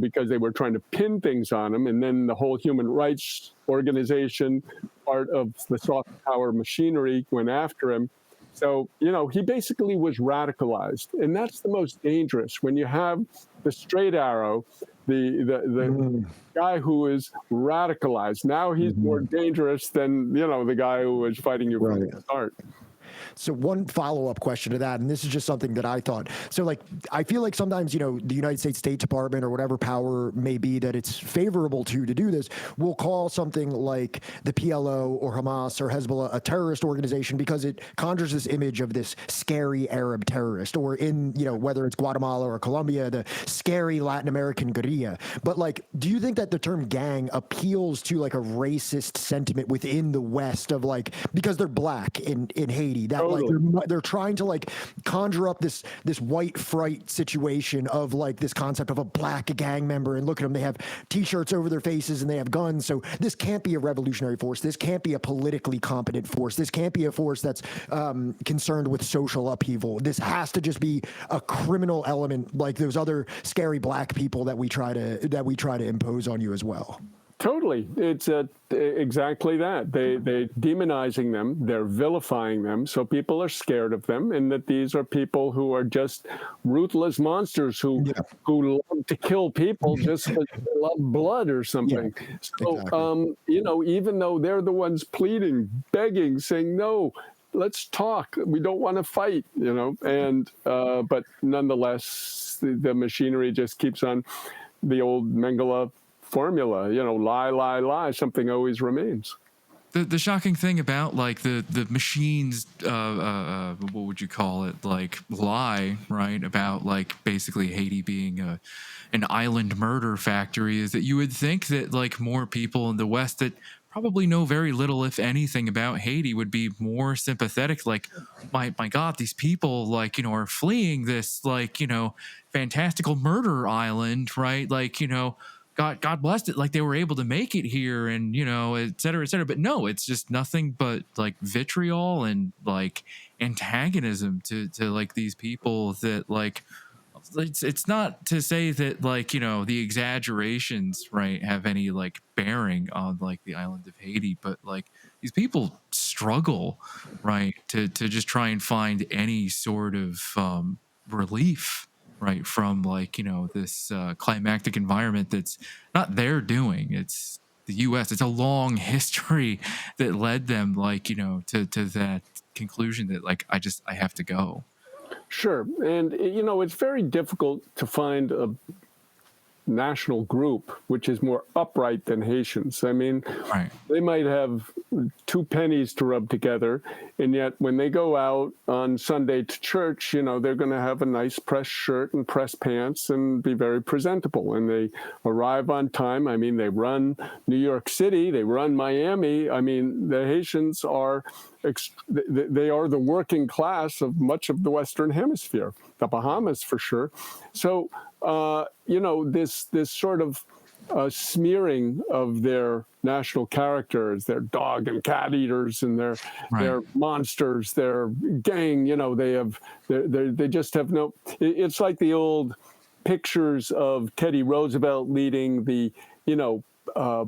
because they were trying to pin things on him. And then the whole human rights organization, part of the soft power machinery, went after him. So, he basically was radicalized. And that's the most dangerous. When you have the straight arrow, the guy who is radicalized, now he's more dangerous than, the guy who was fighting you from the start. So one follow-up question to that, and this is just something that I thought. So, I feel like sometimes, the United States State Department or whatever power may be that it's favorable to do this will call something like the PLO or Hamas or Hezbollah a terrorist organization because it conjures this image of this scary Arab terrorist, or in, whether it's Guatemala or Colombia, the scary Latin American guerrilla. But, do you think that the term gang appeals to, a racist sentiment within the West of, because they're black in Haiti, that they're trying to conjure up this white fright situation of this concept of a black gang member, and look at them, they have t-shirts over their faces and they have guns, so this can't be a revolutionary force, this can't be a politically competent force, this can't be a force that's concerned with social upheaval, this has to just be a criminal element like those other scary black people that we try to impose on you as well. Totally. It's exactly that. They're demonizing them. They're vilifying them. So people are scared of them, and that these are people who are just ruthless monsters who love to kill people just because they love blood or something. Yeah, so, exactly. Even though they're the ones pleading, begging, saying, no, let's talk. We don't want to fight, and but nonetheless, the machinery just keeps on the old Mengele formula, lie, lie, lie, something always remains. The shocking thing about the machines, what would you call it, lie, right, about basically Haiti being an island murder factory, is that you would think that more people in the West that probably know very little, if anything, about Haiti would be more sympathetic. My God, these people are fleeing this fantastical murder island, right? God blessed it. They were able to make it here, and et cetera, et cetera. But no, it's just nothing but vitriol and antagonism to these people. That it's not to say that the exaggerations, right, have any bearing on the island of Haiti, but these people struggle, right, to just try and find any sort of relief, right, from this climactic environment that's not their doing. It's the U.S. It's a long history that led them to that conclusion that I have to go. Sure. And it's very difficult to find a national group which is more upright than Haitians. I mean, They might have 2 pennies to rub together, and yet when they go out on Sunday to church, they're going to have a nice press shirt and press pants and be very presentable, and they arrive on time. I mean, they run New York City, they run Miami. I mean, the Haitians are they are the working class of much of the Western Hemisphere, the Bahamas for sure. So this sort of smearing of their national characters, their dog and cat eaters, and their monsters, their gang. They just have no. It's like the old pictures of Teddy Roosevelt leading the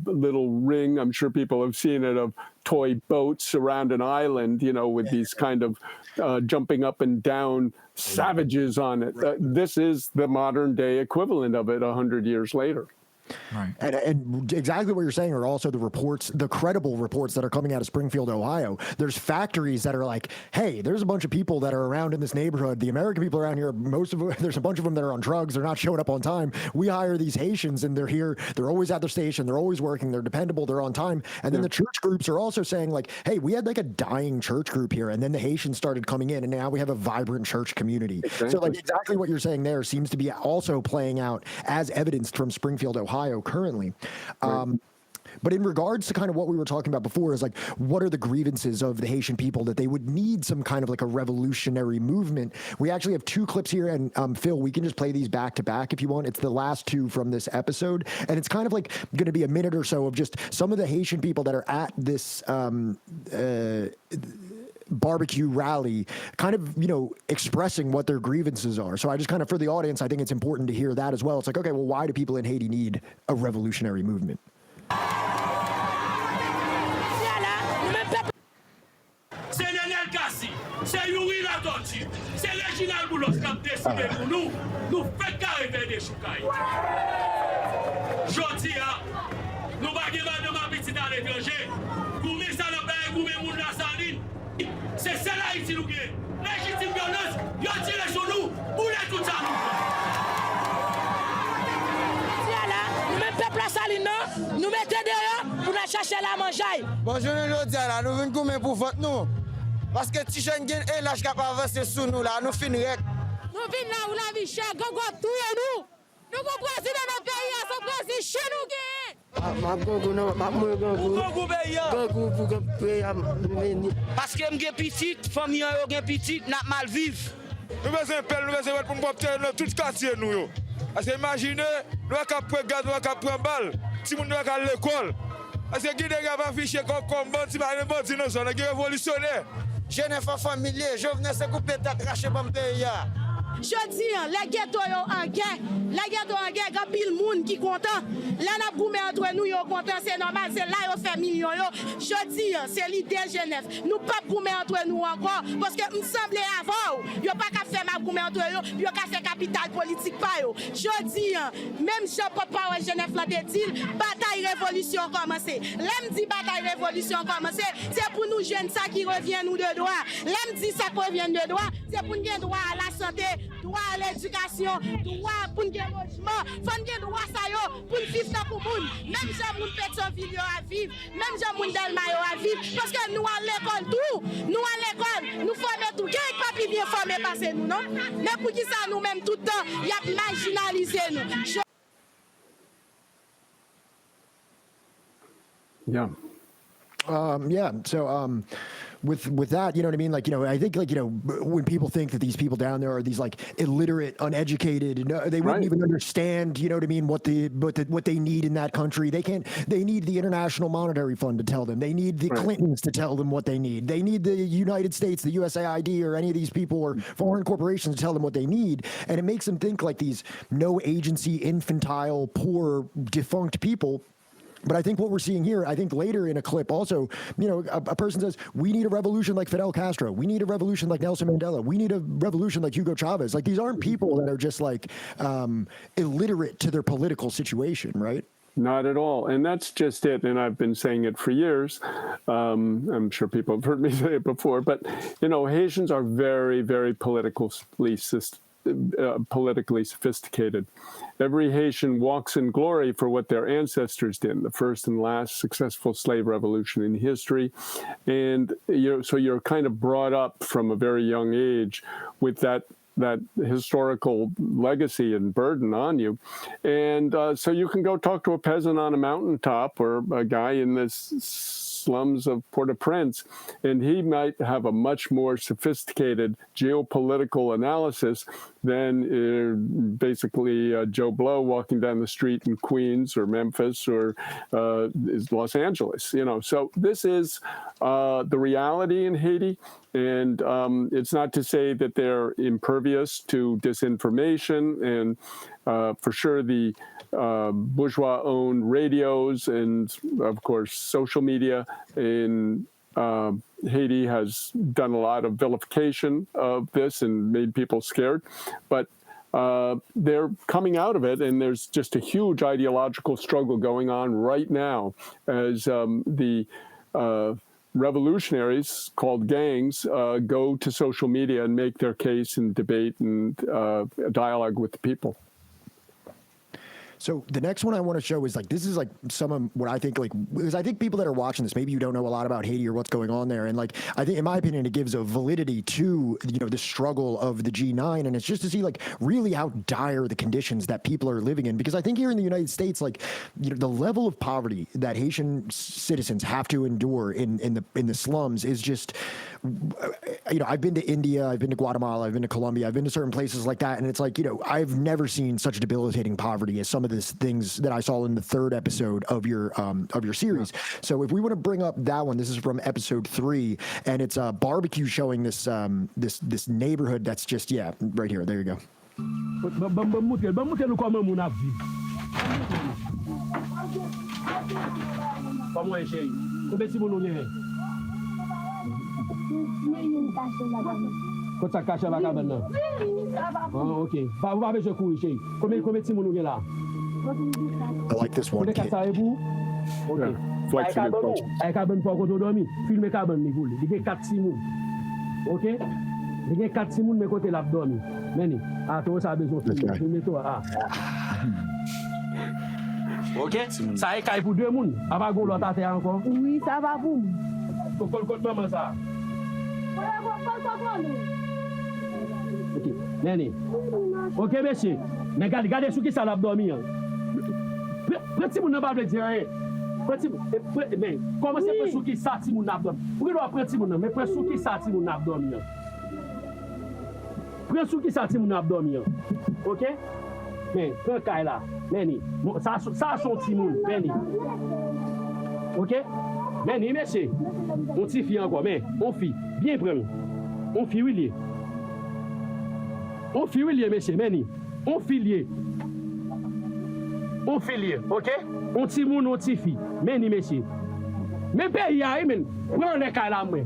little ring. I'm sure people have seen it, of toy boats around an island, with these kind of jumping up and down savages on it. This is the modern day equivalent of it 100 years later. Right. And exactly what you're saying are also the reports, the credible reports that are coming out of Springfield, Ohio. There's factories that are like, hey, there's a bunch of people that are around in this neighborhood. The American people around here, most of them, there's a bunch of them that are on drugs. They're not showing up on time. We hire these Haitians and they're here. They're always at their station. They're always working. They're dependable. They're on time. And then the church groups are also saying like, hey, we had like a dying church group here. And then the Haitians started coming in and now we have a vibrant church community. Exactly. So like exactly what you're saying there seems to be also playing out as evidenced from Springfield, Ohio currently. But in regards to kind of what we were talking about before is like, what are the grievances of the Haitian people that they would need some kind of like a revolutionary movement? We actually have two clips here, and Phil, we can just play these back to back if you want. It's the last two from this episode, and it's kind of like going to be a minute or so of just some of the Haitian people that are at this barbecue rally, kind of, expressing what their grievances are. So I just kind of, for the audience, I think it's important to hear that as well. It's like, okay, well, why do people in Haiti need a revolutionary movement? C'est ça l'Haïti nous gagne. Légitime violence, yo tire sur nous, boule tout ça nous. Nous même peuple à Saline, nous mettons dehors pour nous chercher la manger. Bonjour, nous là, nous venons combien pour vote nous. Parce que si jeune gagne un l'âge capable avancer sous nous là, nous finissons. Nous venons là où la vie chère, gogo tout nous. Nous sommes président de pays, nous sommes président chez nous. Parce que j'ai petite, famille a petite, n'a mal vivre. Nous besoin pelle, nous besoin pour nous tout quartier nous. Parce que imaginez, nous avons pris gaz, nous avons pris balle, si nous avons à l'école. Parce que guide gars va afficher comme bon, si pas un bon dinosaure, on est révolutionnaire. Jeune enfant familier, je venais se couper tête racher pour me payer. Je dis, les ghettos en guerre, il y a pile monde qui content. Là, n'a goumé entre nous, yo content, c'est normal, c'est là yo fait millions. Je dis, c'est l'idée Genève. Nous pas goumé entre nous encore, parce que me semble avant, yo pas qu'à faire ma goumé entre eux, yo qu'à faire capital politique pas yo. Je dis, même je peux pas Genève là de dire, bataille révolution commencé. L'aime dit bataille révolution commencé, c'est pour nous jeunes ça qui revient nous de droit. L'aime dit ça qui revient de droit, c'est pour nous droit à la santé. Droit à l'éducation, droit pour nous logement, faut nous droit ça yo pour vivre dans le monde. Même si moun Pétionville à vivre, même si moun Delma à vivre, parce que nous à l'école tout, nous à l'école, nous formons tout. Quel papi bien formé passer nous non? Mais pour qui ça nous même tout le temps, y a marginalisé nous. Yeah. So, with that, you know what I mean? Like, I think like, when people think that these people down there are these like illiterate, uneducated, they wouldn't even understand, you know what I mean? What they need in that country. They need the International Monetary Fund to tell them. They need the Clintons to tell them what they need. They need the United States, the USAID, or any of these people or foreign corporations to tell them what they need. And it makes them think like these no agency, infantile, poor, defunct people. But I think what we're seeing here, I think later in a clip also, a person says, we need a revolution like Fidel Castro. We need a revolution like Nelson Mandela. We need a revolution like Hugo Chavez. Like, these aren't people that are just like illiterate to their political situation, right? Not at all. And that's just it. And I've been saying it for years. I'm sure people have heard me say it before. But, Haitians are very, very politically sophisticated. Every Haitian walks in glory for what their ancestors did, the first and last successful slave revolution in history. And so you're kind of brought up from a very young age with that historical legacy and burden on you. And so you can go talk to a peasant on a mountaintop or a guy in the slums of Port-au-Prince, and he might have a much more sophisticated geopolitical analysis than basically Joe Blow walking down the street in Queens or Memphis or is Los Angeles. So this is the reality in Haiti. And it's not to say that they're impervious to disinformation, and for sure the bourgeois-owned radios and, of course, social media in Haiti has done a lot of vilification of this and made people scared. But they're coming out of it, and there's just a huge ideological struggle going on right now as the revolutionaries called gangs go to social media and make their case and debate and dialogue with the people. So the next one I want to show is this is some of what I think because I think people that are watching this, maybe you don't know a lot about Haiti or what's going on there. And I think in my opinion, it gives a validity to, the struggle of the G9. And it's just to see really how dire the conditions that people are living in. Because I think here in the United States, the level of poverty that Haitian citizens have to endure in the slums is just, I've been to India, I've been to Guatemala, I've been to Colombia, I've been to certain places like that. And it's I've never seen such debilitating poverty as some of the things that I saw in the third episode of your series. So if we want to bring up that one, this is from episode 3, and it's a barbecue showing this this neighborhood that's just right here. There you go. Kota caché la cabane là. Oh, ok. Pas vous avez je courir chez. Combien petit moun là? I like this one. OK. Flexible. Ay cabane pour qu'on dormi. Filmer cabane ni voulez. Il y a 4 petits moun. OK? Il y a 4 petits moun mais côté là dormi. Meni. Ah toi ça besoin filmer toi ah. OK? Ça est caille pour 2 moun. A pas gon l'autre terre encore. Oui, ça va pour. Côte maman ça. OK. Nene. OK, monsieur. Mais regardez sous qui ça l'a dormi. Petit moun n'a pas de dire rien. Petit mais comment c'est sous qui ça ti moun n'a dormi? Pourquoi doit prendre petit moun mais prend sous qui ça ti moun n'a dormi. Prend sous qui ça ti moun n'a dormi. OK? Mais prends caille là. Nene. Ça son ti moun, Nene. OK? Nene, monsieur. On ti fille encore mais on fille bien prendre. On filier. On filier, monsieur, Meni. On filier. On filier, OK? On ti moun, on ti fi. Meni, monsieur. Mais pays a, men. Prends les cas là, moi.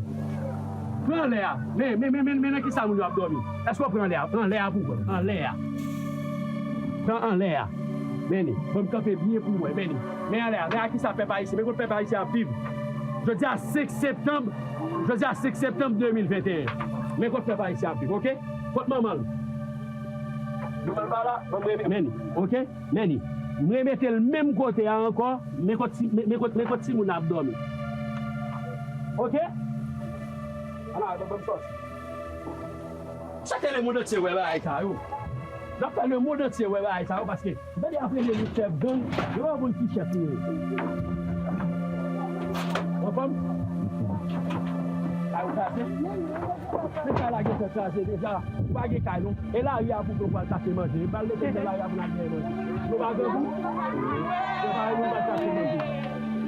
Prends les a. Mais, qui ça moun a dormi? Est-ce qu'on prend les a? Prends les a pour quoi? En l'air. Prends en l'air. Meni. Bon, camper bien pour moi, Meni. Mais en l'air. Mais qui ça fait pas ici? Mais qu'on fait pas ici à vivre. Je dis à 5 septembre 2021. Mais qu'on fait pas ici à vivre, OK? Votre maman. Meni, OK? Meni. Nous mettons le même côté encore, mais quand si mon abdomen. OK? Alors, bonne chose. Chacun le monde entier ouais ça yo. J'appelle le monde entier ouais ça parce que d'aller appeler le chef gang, je vais avoir qui chef ni. On femme? C'est ça la guerre fait tracer déjà. Pas de caillou. Et là il y a pour qu'on va taper manger. Balle de là il y a pour la manger. Nous va de vous. On va taper manger.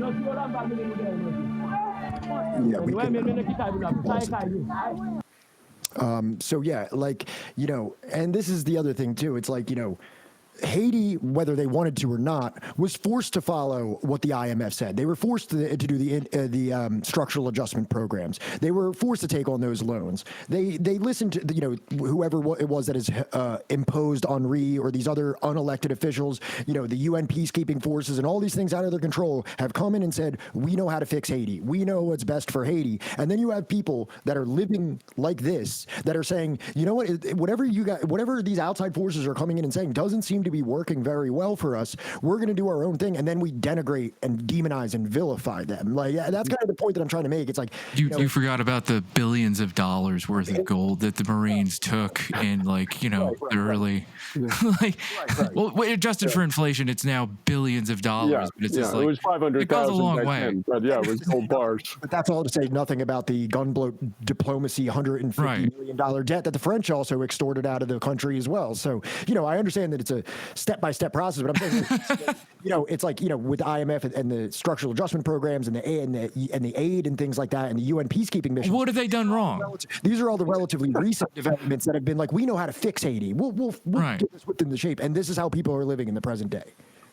Non, tu vas balle de Yeah, we can. So yeah, and this is the other thing too. It's Haiti, whether they wanted to or not, was forced to follow what the IMF said. They were forced to do the structural adjustment programs. They were forced to take on those loans. They listened to whoever it was that is imposed Henri or these other unelected officials. The UN peacekeeping forces and all these things out of their control have come in and said, we know how to fix Haiti. We know what's best for Haiti. And then you have people that are living like this that are saying, you know what, whatever these outside forces are coming in and saying doesn't seem to be working very well for us. We're going to do our own thing, and then we denigrate and demonize and vilify them. Like, that's kind of the point that I'm trying to make. It's like you forgot about the billions of dollars worth of gold that the Marines took in, like, you know, the early, like, well, adjusted for inflation, it's now billions of dollars. But it's just like, it was 500,000. It goes a long way. Then, but yeah, it was gold bars. But that's all to say nothing about the gunboat diplomacy $150 million debt that the French also extorted out of the country as well. So, you know, I understand that it's a step-by-step process, but I'm saying, you know, it's like, you know, with IMF and the structural adjustment programs and the aid and things like that, and the UN peacekeeping mission. What have they done wrong? These are all the relatively recent developments that have been like, we know how to fix Haiti. We'll get this whipped into shape, and this is how people are living in the present day.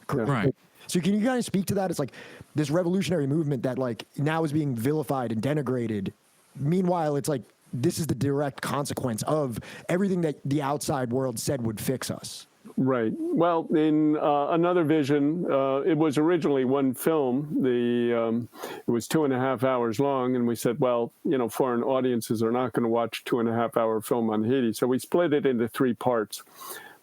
Right. So can you kind of speak to that? It's like this revolutionary movement that like now is being vilified and denigrated. Meanwhile, it's like this is the direct consequence of everything that the outside world said would fix us. Right. Well, in another vision, it was originally one film. It was 2.5 hours long, and we said, well, you know, foreign audiences are not going to watch 2.5-hour film on Haiti, so we split it into 3 parts.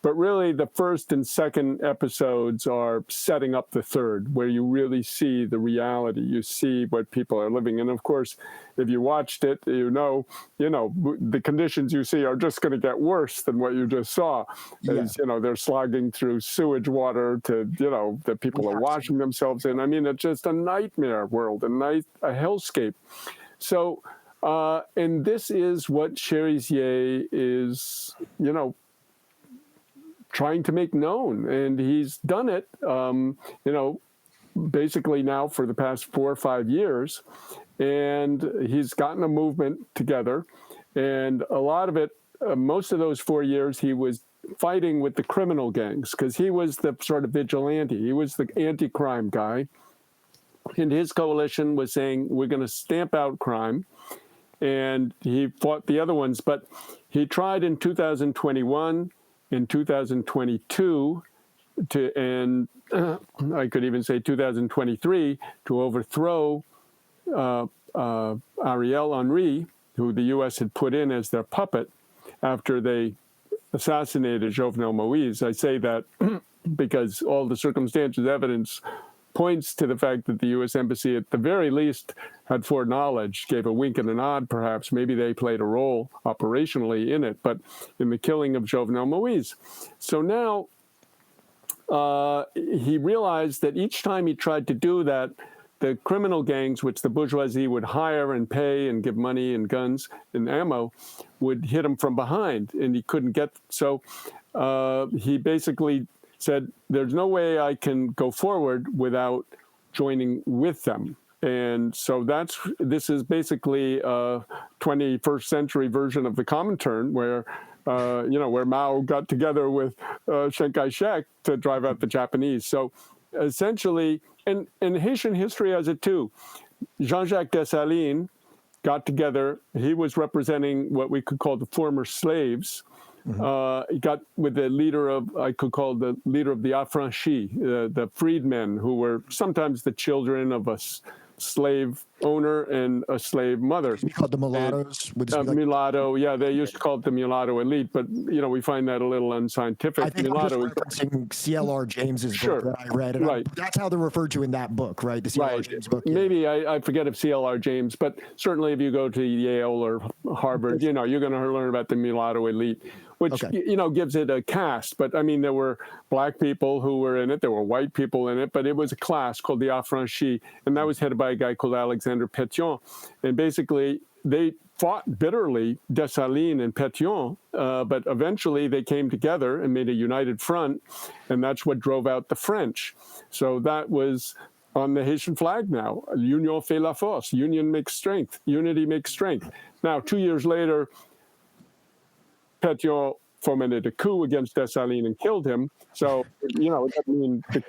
But really, the first and second episodes are setting up the third, where you really see the reality. You see what people are living. And of course, if you watched it, you know, the conditions you see are just going to get worse than what you just saw. As, you know, they're slogging through sewage water to, you know, that people are washing themselves in. I mean, it's just a nightmare world, a hellscape. So, and this is what Chérizier is, you know, trying to make known, and he's done it, you know, basically now for the past 4 or 5 years, and he's gotten a movement together, and a lot of it, most of those 4 years, he was fighting with the criminal gangs because he was the sort of vigilante. He was the anti-crime guy, and his coalition was saying, we're going to stamp out crime, and he fought the other ones, but he tried in 2021, in 2022, and I could even say 2023, to overthrow Ariel Henry, who the U.S. had put in as their puppet after they assassinated Jovenel Moïse. I say that because all the circumstantial evidence points to the fact that the U.S. Embassy, at the very least, had foreknowledge, gave a wink and a nod, perhaps. Maybe they played a role operationally in it, but in the killing of Jovenel Moïse. So now he realized that each time he tried to do that, the criminal gangs, which the bourgeoisie would hire and pay and give money and guns and ammo, would hit him from behind, and he couldn't get. So he basically said, there's no way I can go forward without joining with them. And so this is basically a 21st century version of the Comintern, where, you know, where Mao got together with Chiang Kai-shek to drive out the Japanese. So essentially, and Haitian history has it too. Jean-Jacques Dessalines got together. He was representing what we could call the former slaves. He got with the leader of, I could call the leader of the affranchis, the freedmen, who were sometimes the children of a slave owner and a slave mother. We called the mulattoes. Mulatto, yeah, they used to call it the mulatto elite, but you know, we find that a little unscientific. I think mulatto I'm just referencing C.L.R. James's book that I read, and that's how they're referred to in that book, right? The C.L.R. James book. Yeah. Maybe I forget if C.L.R. James, but certainly if you go to Yale or Harvard, you know, you're going to learn about the mulatto elite, which, you know, gives it a caste. But I mean, there were black people who were in it. There were white people in it, but it was a class called the affranchis. And that was headed by a guy called Alexandre Pétion. And basically, they fought bitterly, Dessalines and Pétion, but eventually they came together and made a united front. And that's what drove out the French. So that was on the Haitian flag now. Union fait la force. Union makes strength. Unity makes strength. Now, 2 years later, Pétion fomented a coup against Dessalines and killed him. So, you know, it doesn't mean the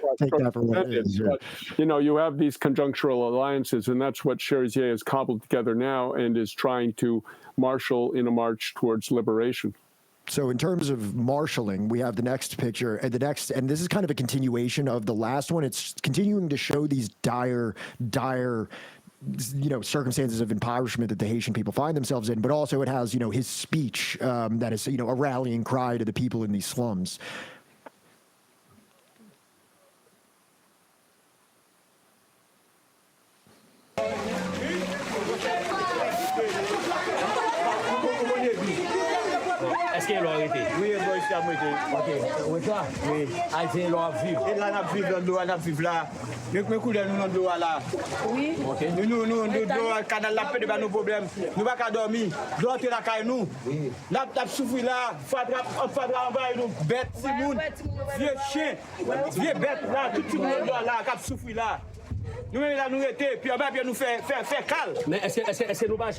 but, you know, you have these conjunctural alliances, and that's what Chérizier has cobbled together now and is trying to marshal in a march towards liberation. So in terms of marshaling, we have the next picture, and this is kind of a continuation of the last one. It's continuing to show these dire, you know, circumstances of impoverishment that the Haitian people find themselves in, but also it has, you know, his speech that is, you know, a rallying cry to the people in these slums. moitié. Oui, bon, ici à moitié. Ok, où ça? Oui. Haïtien, l'on a vivre. Et là, on a vivre dans l'eau, on a vivre là. Nous, nous coulons dans l'eau là. Oui. Ok. Nous, dans le canal, là, pas de nos problèmes. Nous ne pouvons pas dormir. Nous rentrons la caille, nous. Là, on souffre là. On fait envahir nous. Bête, Simoun. Vieux chien. Vieux bête là. Tout le monde là, qui souffre là. Nous-mêmes là, nous étions. Puis on va bien nous faire calme. Mais est-ce que nous ne pouvons pas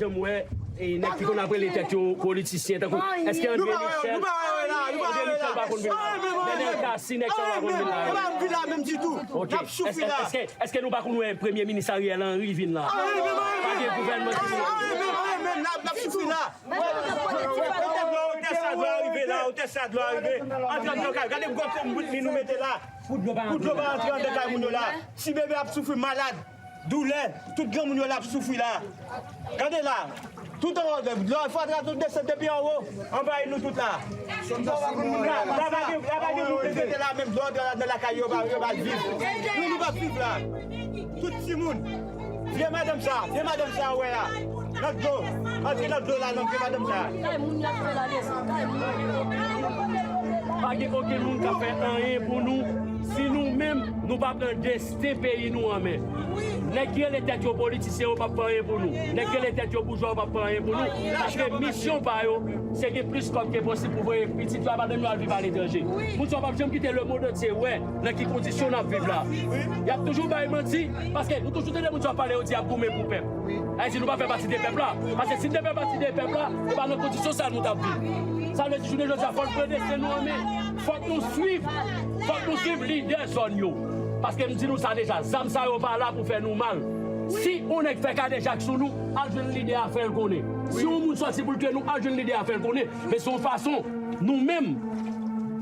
et nous qui connaissons les têtes politiciens, est-ce que André Michel, même du tout. Est-ce que nous ne pouvons pas un premier ministre Ariel Henry vient là? Pas de gouvernement qui ça doit arriver. Regardez comme nous mettez là. Pour de l'eau entrer dans le là. Si bébé a souffert malade, douleur, tout grand monde là souffrir là. Regardez là. Tout en haut, il faudra tout descendre depuis en haut. Envahir nous tout là. Nous mettez là même dans la caille, on va vivre. Nous va vivre là. Tout le monde. Viens madame ça, ouais là. Notre dos. Entrez notre dos là, non, viens madame ça. Pas de aucun monde qui a fait rien pour nous. Si nous-mêmes, nous ne pouvons pas destin pays nous en main. N'est-ce les têtes aux politiciens ne peuvent pas rien pour nous. N'est-ce les têtes aux bourgeois ne peuvent pas rien pour nous. Parce que la mission, c'est que plus comme possible pour voir petit toi pas de nous vivre à l'étranger. Nous ne sommes pas quitter le monde entier, ouais, dans quelles conditions nous vivons là. Il y a toujours pas menti, parce que nous toujours nous sommes parlé au diable pour le peuple. Et si nous ne pas faire partie des peuples là, parce que si nous ne faisons partie des peuples là, c'est pas nos conditions ça nous avons vu. Ça veut dire que nous avons prédestiné nous en main. Faut que nous suivons l'idée zone yo. Parce que nous disons ça déjà, zam ça yo pas là pour faire nous mal. Si on est fait déjà sur nous, on a une idée à faire connaître. Si on nous sorti pour que nous, on a une idée à faire connaître. Mais de toute façon, nous-mêmes,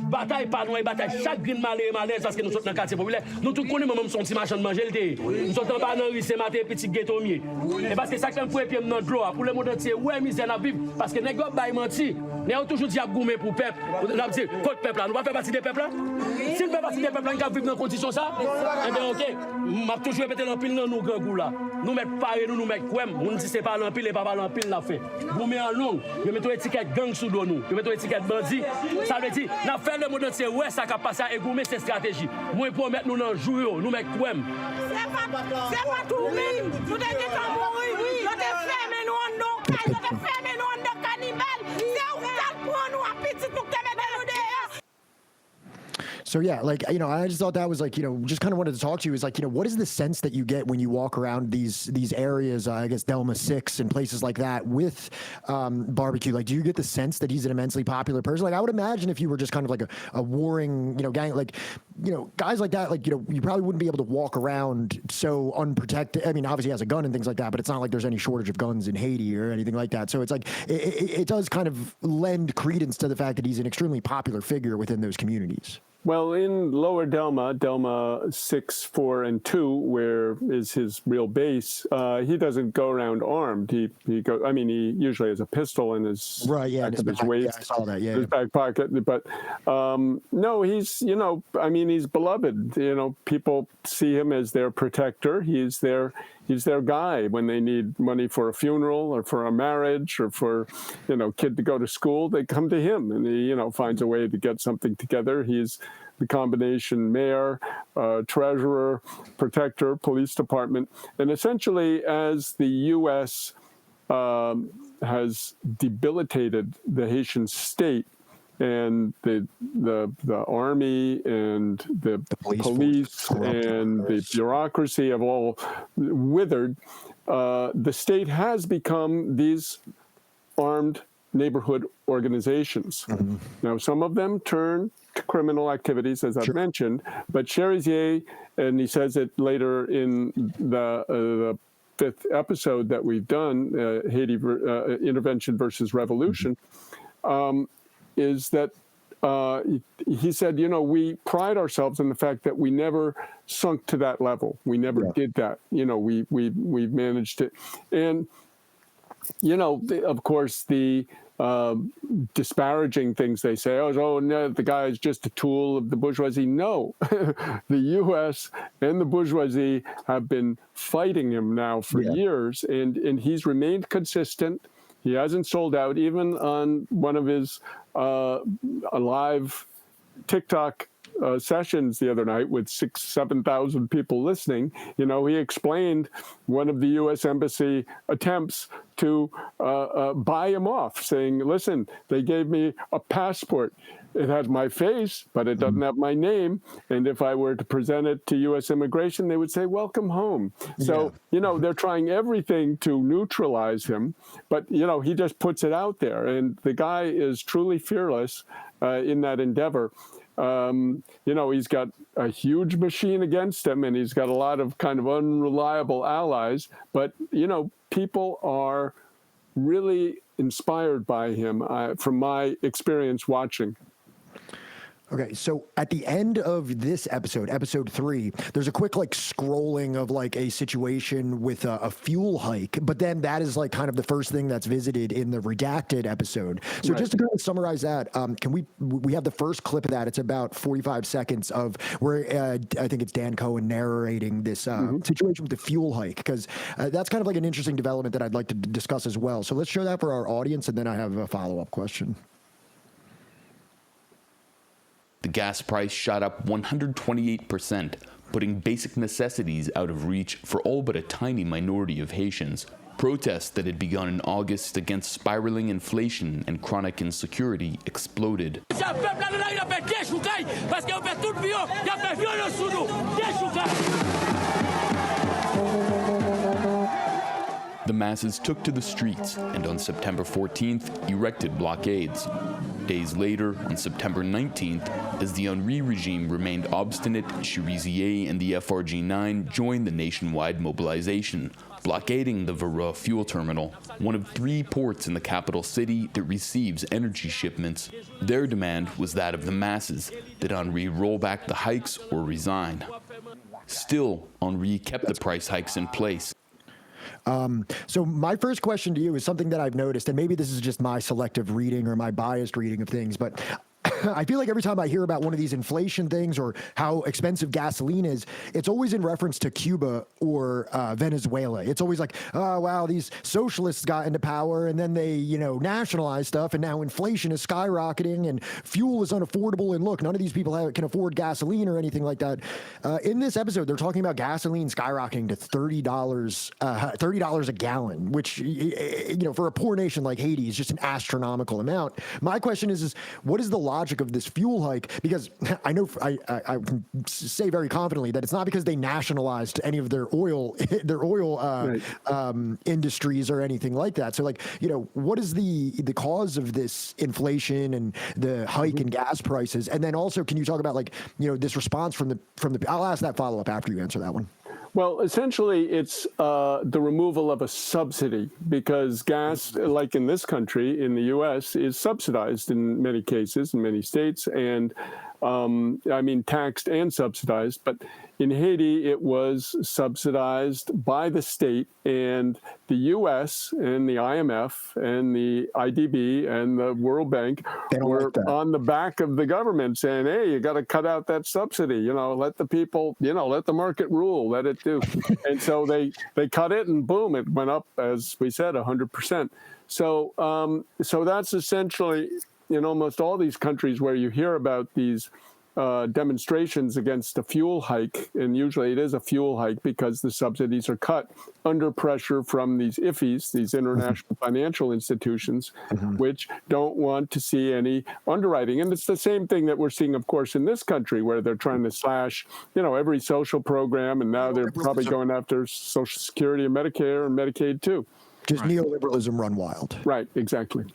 bataille pas nous, bataille chaque green malaise parce que nous sommes dans le quartier populaire. Nous tous connaissons même son petit machin de manger le thé. Nous sommes en bas dans rue, c'est matin petit ghetto mieux. Et parce que ça quand pour pied dans l'eau pour le monde entier, ouais misère n'a vivre parce que nèg yo bail menti. Nous avons toujours dit à goumer pour peuple. On a dit contre peuple là, nous pas faire partie des peuples là. Si nous fait partie des peuples là, nous vivre dans condition ça. Eh bien OK, m'a toujours répété l'empile dans nous grand goût là. Nous mettre pareil nous mettre quoi, on dit c'est pas l'empile et pas l'empile l'a fait. Goumer en long, nous mettons étiquette gang sous dos nous. Nous mettons étiquette bandit. Ça veut dire n'a fait le monde entier ouais ça capable ça et goumer c'est stratégie. Moi pour mettre nous dans jour nous mettre quoi. C'est pas tout oui. Nous devons mourir. Nous devons fermer nous en donc, nous devons fermer nous en donc cannibale. C'est où ça pour nous à petit nous te mettre nous dehors. So yeah, like, you know, I just thought that was like, you know, just kind of wanted to talk to you is like, you know, what is the sense that you get when you walk around these areas, I guess Delma 6 and places like that with barbecue? Like, do you get the sense that he's an immensely popular person? Like, I would imagine if you were just kind of like a warring, you know, gang, like, you know, guys like that, like, you know, you probably wouldn't be able to walk around so unprotected. I mean, obviously he has a gun and things like that, but it's not like there's any shortage of guns in Haiti or anything like that. So it's like, it does kind of lend credence to the fact that he's an extremely popular figure within those communities. Well, in Lower Delma 6, 4, and 2, where is his real base, he doesn't go around armed. He usually has a pistol in his back of his waist, I saw that, his back pocket. But no, he's, you know, I mean, he's beloved. You know, people see him as their protector. He's their guy when they need money for a funeral or for a marriage or for, you know, kid to go to school. They come to him and he, you know, finds a way to get something together. He's the combination mayor, treasurer, protector, police department. And essentially, as the U.S. Has debilitated the Haitian state, and the army and the police and the bureaucracy have all withered, the state has become these armed neighborhood organizations. Mm-hmm. Now, some of them turn to criminal activities, as I've mentioned, but Chérizier, and he says it later in the fifth episode that we've done, Haiti Intervention versus Revolution, is that he said, you know, we pride ourselves in the fact that we never sunk to that level. We never did that. You know, we've managed it. And, you know, of course, the disparaging things they say, oh, no, the guy is just a tool of the bourgeoisie. No, the U.S. and the bourgeoisie have been fighting him now for years, and he's remained consistent. He hasn't sold out. Even on one of his live TikTok sessions the other night with 7,000 people listening, he explained one of the U.S. Embassy attempts to buy him off, saying, listen, they gave me a passport. It has my face, but it doesn't have my name. And if I were to present it to U.S. immigration, they would say, welcome home. So, they're trying everything to neutralize him. But, he just puts it out there. And the guy is truly fearless in that endeavor. He's got a huge machine against him, and he's got a lot of kind of unreliable allies. But, people are really inspired by him from my experience watching. Okay, so at the end of this episode 3, there's a quick scrolling of a situation with a fuel hike, but then that is kind of the first thing that's visited in the redacted episode. So just to kind of summarize that, can we have the first clip of that? It's about 45 seconds of where I think it's Dan Cohen narrating this situation with the fuel hike, because that's kind of an interesting development that I'd like to discuss as well. So let's show that for our audience, and then I have a follow-up question. The gas price shot up 128%, putting basic necessities out of reach for all but a tiny minority of Haitians. Protests that had begun in August against spiraling inflation and chronic insecurity exploded. The masses took to the streets and on September 14th erected blockades. Days later, on September 19th, as the Henri regime remained obstinate, Chérizier and the FRG-9 joined the nationwide mobilization, blockading the Viro fuel terminal, one of 3 ports in the capital city that receives energy shipments. Their demand was that of the masses, that Henri roll back the hikes or resign. Still, Henri kept the price hikes in place. So my first question to you is something that I've noticed, and maybe this is just my selective reading or my biased reading of things, but I feel like every time I hear about one of these inflation things or how expensive gasoline is, it's always in reference to Cuba or Venezuela. It's always like, oh, wow, these socialists got into power and then they, nationalized stuff, and now inflation is skyrocketing and fuel is unaffordable. And look, none of these people can afford gasoline or anything like that. In this episode, they're talking about gasoline skyrocketing to $30 a gallon, which, for a poor nation like Haiti is just an astronomical amount. My question is what is the logic of this fuel hike? Because I know I can say very confidently that it's not because they nationalized any of their oil industries or anything like that. So what is the cause of this inflation and the hike in gas prices? And then also, can you talk about this response from the I'll ask that follow up after you answer that one. Well, essentially, it's the removal of a subsidy, because gas, like in this country, in the U.S., is subsidized in many cases, in many states, and taxed and subsidized. But in Haiti, it was subsidized by the state, and the U.S. and the IMF and the IDB and the World Bank were on the back of the government saying, hey, you got to cut out that subsidy, let the people, let the market rule, let it do. And so they cut it, and boom, it went up, as we said, 100%. So that's essentially in almost all these countries where you hear about these demonstrations against a fuel hike, and usually it is a fuel hike because the subsidies are cut under pressure from these IFIs, these international financial institutions, which don't want to see any underwriting. And it's the same thing that we're seeing, of course, in this country, where they're trying to slash, every social program, and now they're probably going after Social Security and Medicare and Medicaid too. Just neoliberalism run wild. Right, exactly.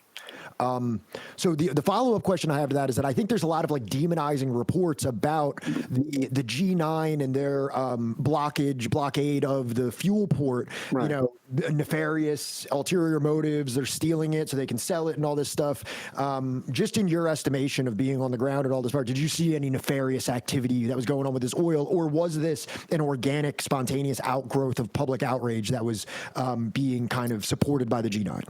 So the follow-up question I have to that is that I think there's a lot of demonizing reports about the G9 and their blockade of the fuel port, nefarious ulterior motives. They're stealing it so they can sell it and all this stuff. Just in your estimation of being on the ground and all this part, did you see any nefarious activity that was going on with this oil, or was this an organic, spontaneous outgrowth of public outrage that was being kind of supported by the G9?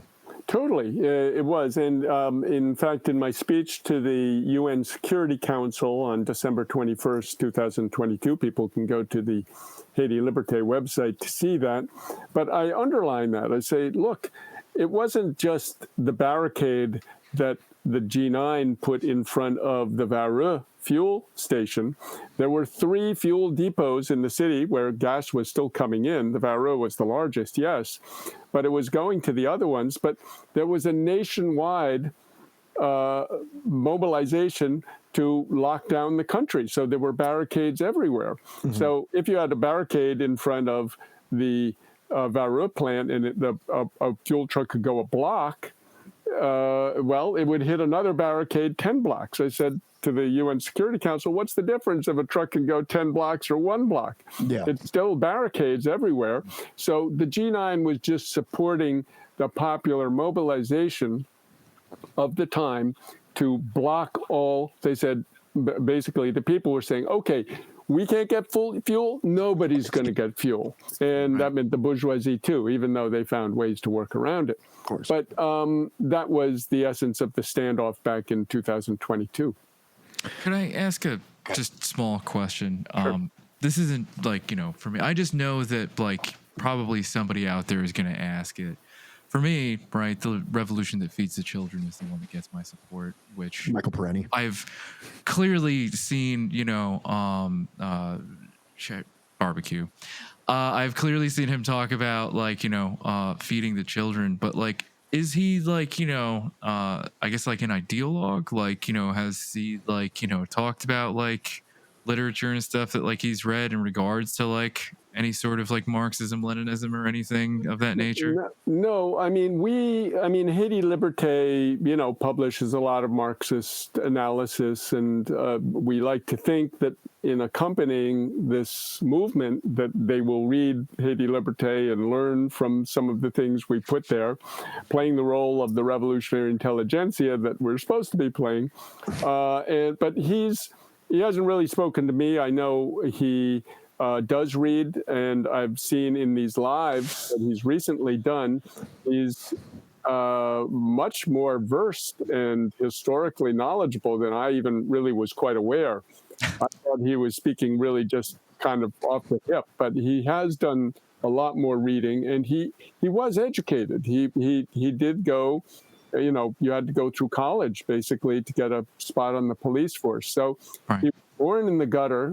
Totally, it was. And in fact, in my speech to the UN Security Council on December 21st, 2022, people can go to the Haiti Liberté website to see that. But I underline that. I say, look, it wasn't just the barricade that the G9 put in front of the Vareux fuel station. There were 3 fuel depots in the city where gas was still coming in. The Vareux was the largest, yes, but it was going to the other ones. But there was a nationwide mobilization to lock down the country. So there were barricades everywhere. Mm-hmm. So if you had a barricade in front of the Vareux plant and a fuel truck could go a block, well, it would hit another barricade 10 blocks. I said to the UN Security Council, what's the difference if a truck can go 10 blocks or 1 block? Yeah. It's still barricades everywhere. So the G9 was just supporting the popular mobilization of the time to block all. They said, basically, the people were saying, okay, we can't get fuel, nobody's going to get fuel. And that meant the bourgeoisie too, even though they found ways to work around it. Of course. But that was the essence of the standoff back in 2022. Could I ask a just small question? Sure. This isn't like, for me, I just know that like probably somebody out there is going to ask it. For me, right, the revolution that feeds the children is the one that gets my support, which Michael Parenti. I've clearly seen, barbecue. I've clearly seen him talk about like, feeding the children, but like, is he like, I guess like an ideologue? Like, has he like, talked about like literature and stuff that like he's read in regards to like any sort of like Marxism, Leninism, or anything of that nature? No, I mean, Haiti Liberté, publishes a lot of Marxist analysis, and we like to think that in accompanying this movement that they will read Haiti Liberté and learn from some of the things we put there, playing the role of the revolutionary intelligentsia that we're supposed to be playing. But he hasn't really spoken to me. I know he does read, and I've seen in these lives that he's recently done, he's much more versed and historically knowledgeable than I even really was quite aware. I thought he was speaking really just kind of off the hip, but he has done a lot more reading, and he was educated. He did go, you had to go through college basically to get a spot on the police force. So he was born in the gutter,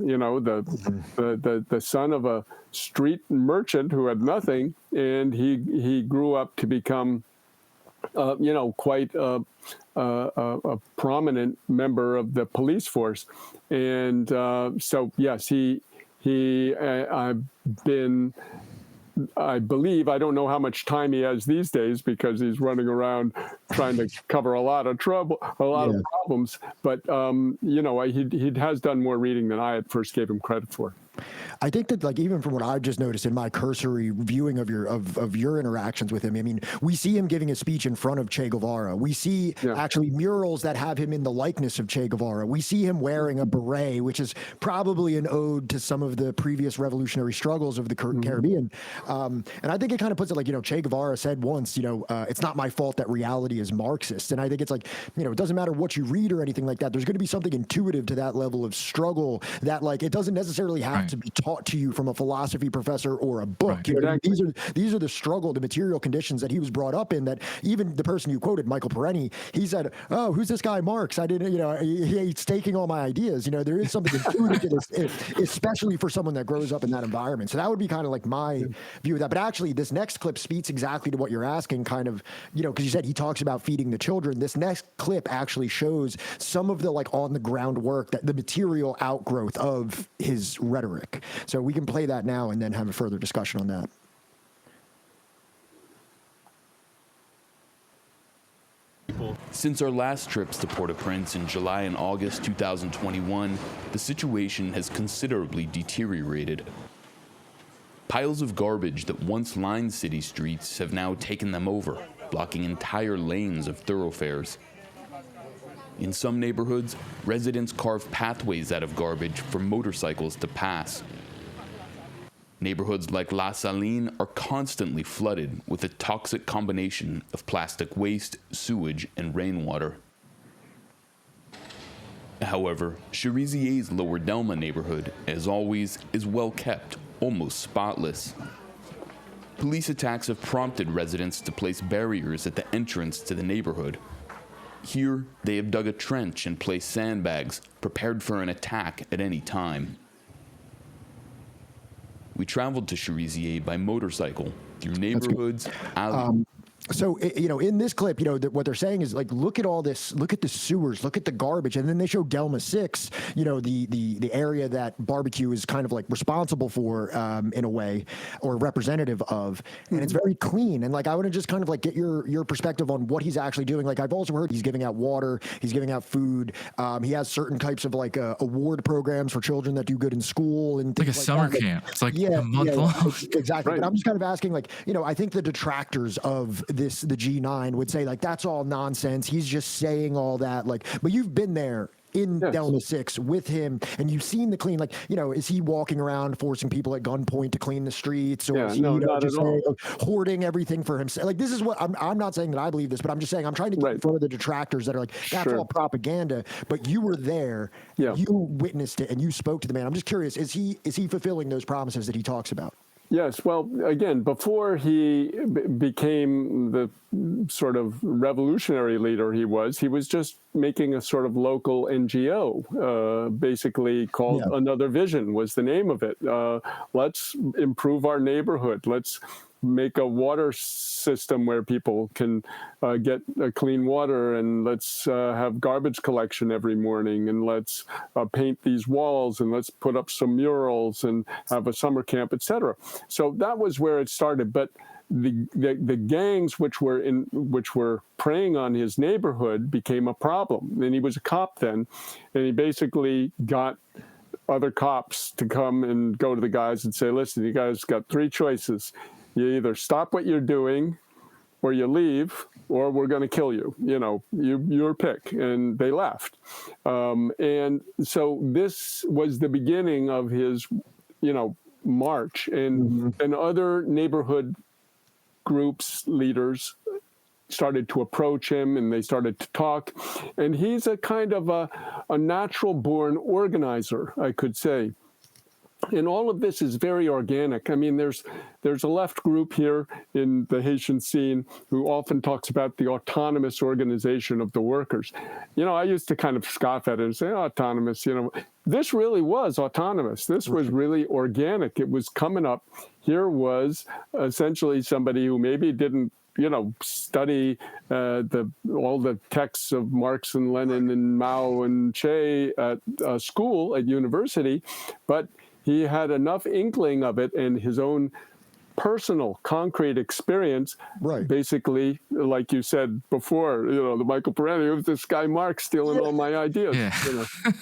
the son of a street merchant who had nothing, and he grew up to become, quite a prominent member of the police force. And so, yes, I believe, I don't know how much time he has these days because he's running around trying to cover a lot of problems. But, he has done more reading than I at first gave him credit for. I think that, like, even from what I've just noticed in my cursory viewing of your interactions with him, I mean, we see him giving a speech in front of Che Guevara. We see actually murals that have him in the likeness of Che Guevara. We see him wearing a beret, which is probably an ode to some of the previous revolutionary struggles of the Caribbean. And I think it kind of puts it like, Che Guevara said once, it's not my fault that reality is Marxist. And I think it's like, it doesn't matter what you read or anything like that. There's going to be something intuitive to that level of struggle that, like, it doesn't necessarily have to be taught to you from a philosophy professor or a book. These are the struggle, the material conditions that he was brought up in, that even the person you quoted, Michael Parenti, he said, oh, who's this guy Marx? I didn't, he's taking all my ideas. There is something intuitive to this, especially for someone that grows up in that environment. So that would be kind of like my view of that. But actually, this next clip speaks exactly to what you're asking, kind of, because you said he talks about feeding the children. This next clip actually shows some of the, like, on the ground work, that the material outgrowth of his rhetoric. So we can play that now and then have a further discussion on that. Since our last trips to Port-au-Prince in July and August 2021, the situation has considerably deteriorated. Piles of garbage that once lined city streets have now taken them over, blocking entire lanes of thoroughfares. In some neighborhoods, residents carve pathways out of garbage for motorcycles to pass. Neighborhoods like La Saline are constantly flooded with a toxic combination of plastic waste, sewage, and rainwater. However, Chérizier's Lower Delma neighborhood, as always, is well kept, almost spotless. Police attacks have prompted residents to place barriers at the entrance to the neighborhood. Here, they have dug a trench and placed sandbags, prepared for an attack at any time. We traveled to Chérizier by motorcycle, through neighborhoods, alleys. So, in this clip, what they're saying is like, look at all this, look at the sewers, look at the garbage. And then they show Delma 6, the area that barbecue is kind of like responsible for, in a way, or representative of. And it's very clean. And like, I want to just kind of like get your perspective on what he's actually doing. Like, I've also heard he's giving out water, he's giving out food. He has certain types of like award programs for children that do good in school. And like a summer camp. It's like a month long. Exactly. Right. But I'm just kind of asking, like, I think the detractors of the G9 would say like that's all nonsense. He's just saying all that. Like, but you've been there in Delma 6 with him, and you've seen the clean. Like, is he walking around forcing people at gunpoint to clean the streets, or is he not just at all. hoarding everything for himself? Like, this is what I'm not saying that I believe this, but I'm just saying I'm trying to get in front of the detractors that are like that's all propaganda. But you were there, you witnessed it, and you spoke to the man. I'm just curious: is he fulfilling those promises that he talks about? Yes. Well, again, before he became the sort of revolutionary leader he was just making a sort of local NGO, basically called Another Vision was the name of it. Let's improve our neighborhood. Let's make a water system where people can get clean water, and let's have garbage collection every morning, and let's paint these walls, and let's put up some murals and have a summer camp, etc. So that was where it started. But the gangs which were preying on his neighborhood became a problem. And he was a cop then, and he basically got other cops to come and go to the guys and say, listen, you guys got three choices. You either stop what you're doing, or you leave, or we're going to kill you. Your pick. And they left. And so this was the beginning of his, march. And other neighborhood groups, leaders started to approach him, and they started to talk. And he's a kind of a natural-born organizer, I could say. And all of this is very organic. I mean, there's a left group here in the Haitian scene who often talks about the autonomous organization of the workers. I used to kind of scoff at it and say, autonomous, This really was autonomous. This was really organic. It was coming up. Here was essentially somebody who maybe didn't study all the texts of Marx and Lenin and Mao and Che at school, at university, but he had enough inkling of it and his own personal, concrete experience, basically, like you said before, the Michael Parenti, it was this guy Marx stealing all my ideas.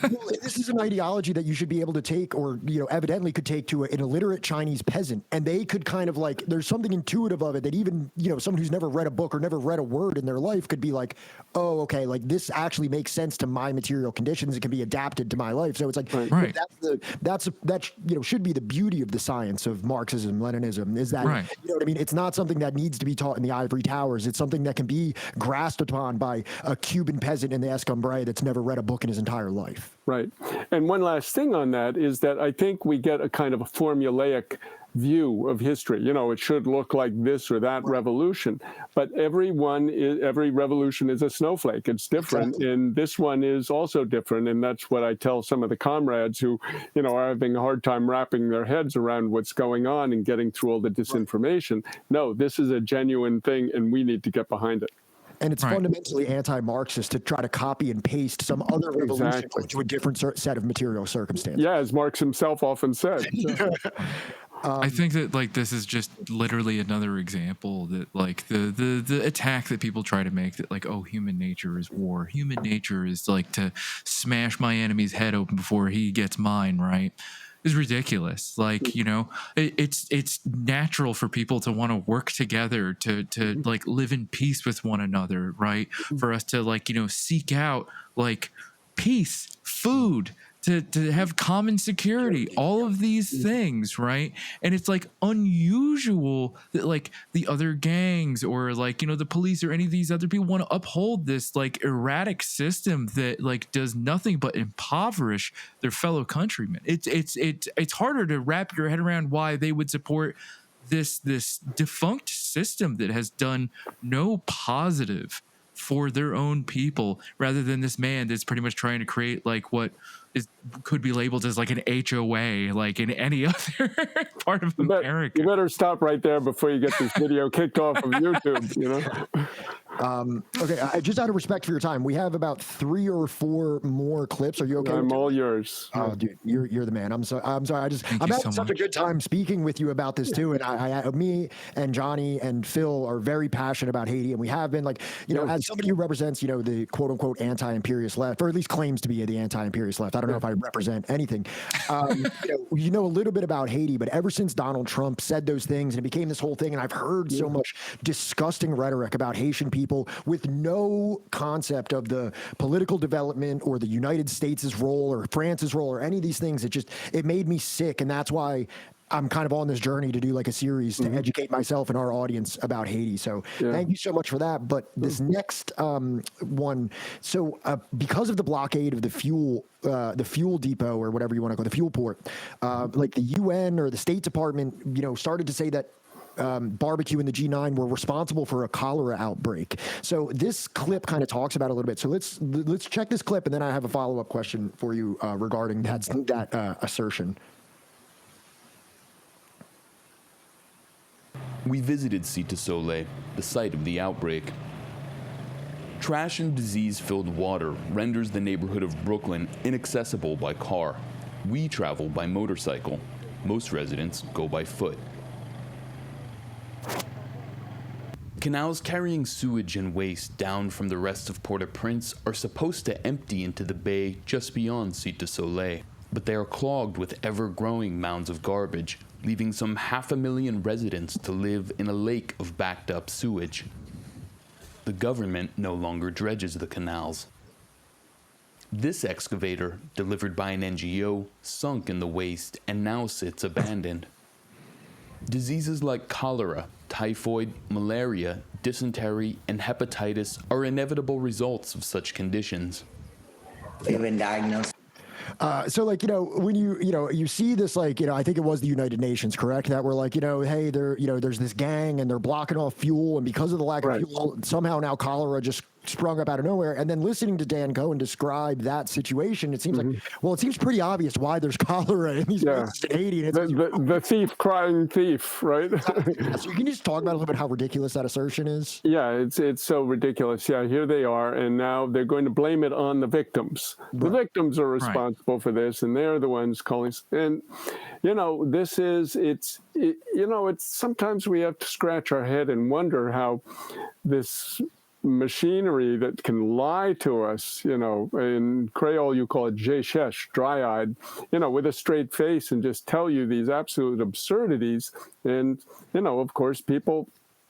Well, this is an ideology that you should be able to take, or, evidently could take to an illiterate Chinese peasant, and they could kind of like, there's something intuitive of it that even, someone who's never read a book or never read a word in their life could be like, oh, okay, like this actually makes sense to my material conditions. It can be adapted to my life. So it's like, that should be the beauty of the science of Marxism, Leninism, is that, you know what I mean? It's not something that needs to be taught in the ivory towers. It's something that can be grasped upon by a Cuban peasant in the Escambray that's never read a book in his entire life. Right. And one last thing on that is that I think we get a kind of a formulaic view of history. It should look like this or that revolution, but every revolution is a snowflake. It's different, and this one is also different. And that's what I tell some of the comrades who, are having a hard time wrapping their heads around what's going on and getting through all the disinformation. No, this is a genuine thing, and we need to get behind it. And it's fundamentally anti-Marxist to try to copy and paste some other revolution into a different set of material circumstances. Yeah, as Marx himself often said. I think that this is just literally another example that the attack that people try to make that human nature is war. Human nature is to smash my enemy's head open before he gets mine, right? Is ridiculous. It's natural for people to want to work together, to live in peace with one another, right? For us to seek out peace, food, to have common security, all of these things, right? And it's unusual that the other gangs or the police or any of these other people want to uphold this erratic system that does nothing but impoverish their fellow countrymen. It's harder to wrap your head around why they would support this defunct system that has done no positive for their own people, rather than this man that's pretty much trying to create like what could be labeled as like an HOA, like in any other part of America. You better stop right there before you get this video kicked off of YouTube, you know? Okay, just out of respect for your time, we have about 3 or 4 more clips. Are you okay? I'm all yours. Oh, dude, you're the man. I'm sorry. I'm having such a good time speaking with you about this too. And me and Johnny and Phil are very passionate about Haiti, and we have been, like, you know, as somebody who represents, you know, the quote unquote anti-imperialist left, or at least claims to be the anti-imperialist left. I don't know if I represent anything. You know a little bit about Haiti, but ever since Donald Trump said those things and it became this whole thing, and I've heard so much disgusting rhetoric about Haitian people with no concept of the political development or the United States' role or France's role or any of these things. It made me sick, and that's why I'm kind of on this journey to do like a series to educate myself and our audience about Haiti. So thank you so much for that. But this next one, so because of the blockade of the fuel depot, or whatever you want to call it, the fuel port, like the UN or the State Department, you know, started to say that barbecue and the G9 were responsible for a cholera outbreak. So this clip kind of talks about it a little bit. So let's check this clip, and then I have a follow-up question for you regarding that assertion. We visited Cité Soleil, the site of the outbreak. Trash and disease-filled water renders the neighborhood of Brooklyn inaccessible by car. We travel by motorcycle. Most residents go by foot. Canals carrying sewage and waste down from the rest of Port-au-Prince are supposed to empty into the bay just beyond Cité Soleil, but they are clogged with ever-growing mounds of garbage, leaving some 500,000 residents to live in a lake of backed-up sewage. The government no longer dredges the canals. This excavator, delivered by an NGO, sunk in the waste and now sits abandoned. Diseases like cholera, typhoid, malaria, dysentery, and hepatitis are inevitable results of such conditions. They've been diagnosed. So, like, you know, when you see this, like, you know, I think it was the United Nations, correct? That were like, you know, hey, there's this gang and they're blocking off fuel, and because of the lack of fuel, somehow now cholera just sprung up out of nowhere. And then listening to Dan Cohen describe that situation, it seems like, well, it seems pretty obvious why there's cholera in these places in Haiti. And the thief crying thief, right? So can you just talk about a little bit how ridiculous that assertion is? Yeah, it's so ridiculous. Yeah, here they are, and now they're going to blame it on the victims. The victims are responsible for this, and they're the ones calling. And you know, it's sometimes we have to scratch our head and wonder how this machinery that can lie to us, you know, in Creole you call it jéchesh, dry-eyed, you know, with a straight face, and just tell you these absolute absurdities. And, you know, of course, people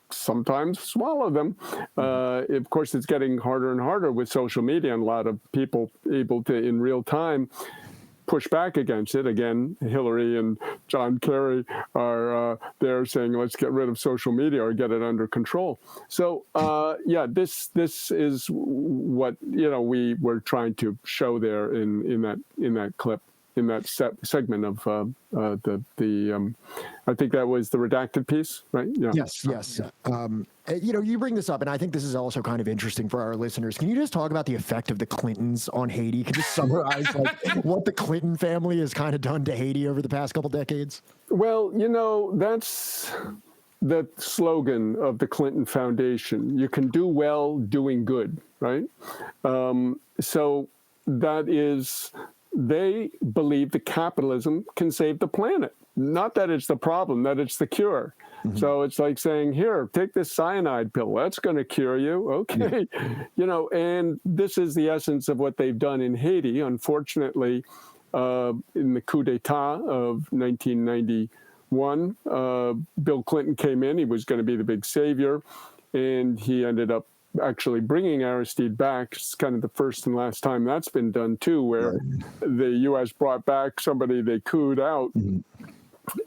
sometimes swallow them. Of course, it's getting harder and harder with social media, and a lot of people able to, in real time, push back against it. Again, Hillary and John Kerry are there saying, let's get rid of social media or get it under control. So, this is what, you know, we were trying to show there in that clip, in that segment of I think that was the redacted piece, right? Yeah. Yes. You know, you bring this up, and I think this is also kind of interesting for our listeners. Can you just talk about the effect of the Clintons on Haiti? Can you just summarize like what the Clinton family has kind of done to Haiti over the past couple decades? Well, you know, that's the slogan of the Clinton Foundation. You can do well doing good, right? So that is, they believe that capitalism can save the planet. Not that it's the problem, that it's the cure. Mm-hmm. So it's like saying, here, take this cyanide pill. That's going to cure you. Okay. Yeah. You know, and this is the essence of what they've done in Haiti. Unfortunately, in the coup d'etat of 1991, Bill Clinton came in. He was going to be the big savior, and he ended up actually bringing Aristide back. It's kind of the first and last time that's been done, too, where the U.S. brought back somebody they couped out. Mm-hmm.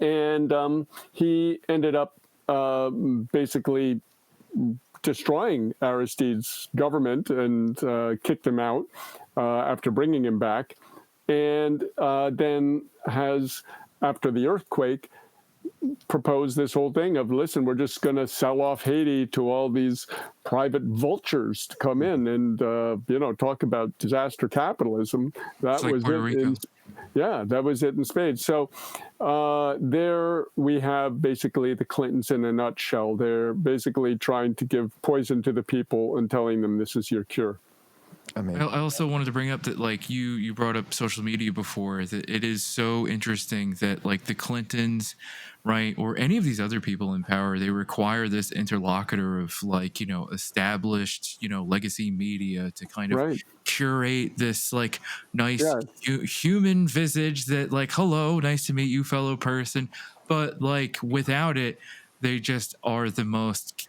And he ended up basically destroying Aristide's government and kicked him out after bringing him back. And then has, after the earthquake, proposed this whole thing of, listen, we're just going to sell off Haiti to all these private vultures to come in and, talk about disaster capitalism. That was it. That was it in spades. So there we have basically the Clintons in a nutshell. They're basically trying to give poison to the people and telling them this is your cure. I also wanted to bring up that, like, you brought up social media before, that it is so interesting that, like, the Clintons, right, or any of these other people in power, they require this interlocutor of, like, established, legacy media to kind of curate this, like, nice human visage that, like, hello, nice to meet you, fellow person. But, like, without it, they just are the most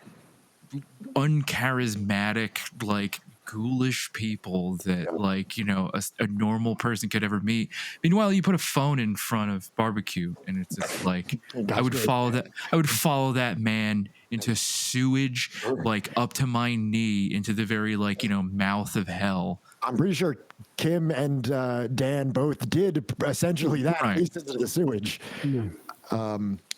uncharismatic, like, ghoulish people that, like, a normal person could ever meet. Meanwhile, you put a phone in front of barbecue and it's just like, I would follow that man into sewage, like up to my knee, into the very, like, mouth of hell. I'm pretty sure Kim and Dan both did essentially that, at least into the sewage.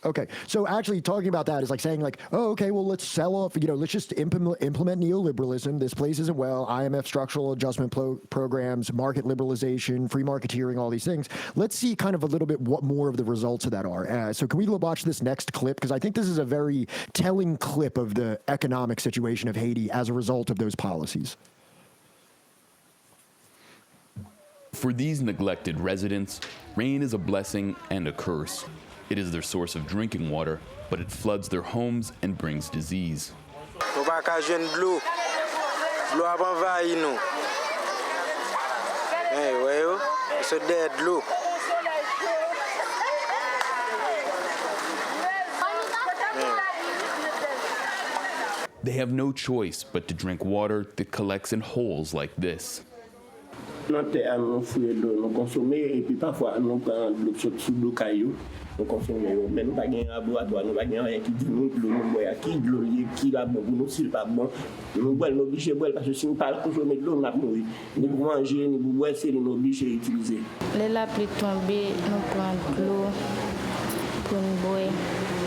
Okay, so actually talking about that is like saying, like, oh, okay, well, let's sell off, let's just implement neoliberalism. This place isn't well. IMF structural adjustment programs, market liberalization, free marketeering, all these things. Let's see kind of a little bit what more of the results of that are. So can we watch this next clip? Because I think this is a very telling clip of the economic situation of Haiti as a result of those policies. For these neglected residents, rain is a blessing and a curse. It is their source of drinking water, but it floods their homes and brings disease. They have no choice but to drink water that collects in holes like this.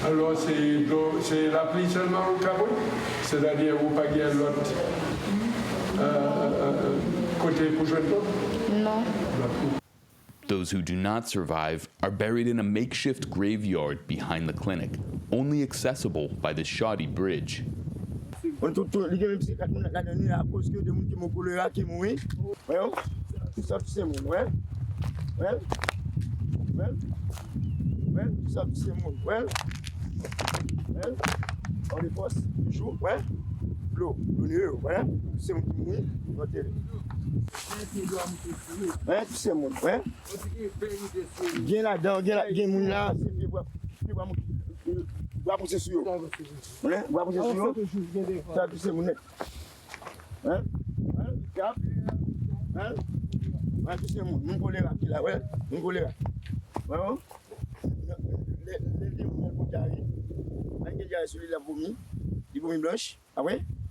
Alors c'est la pluie seulement au Cameroun, c'est-à-dire vous pas gagnez l'autre côté pour jouer de Non. Those who do not survive are buried in a makeshift graveyard behind the clinic, only accessible by this shoddy bridge.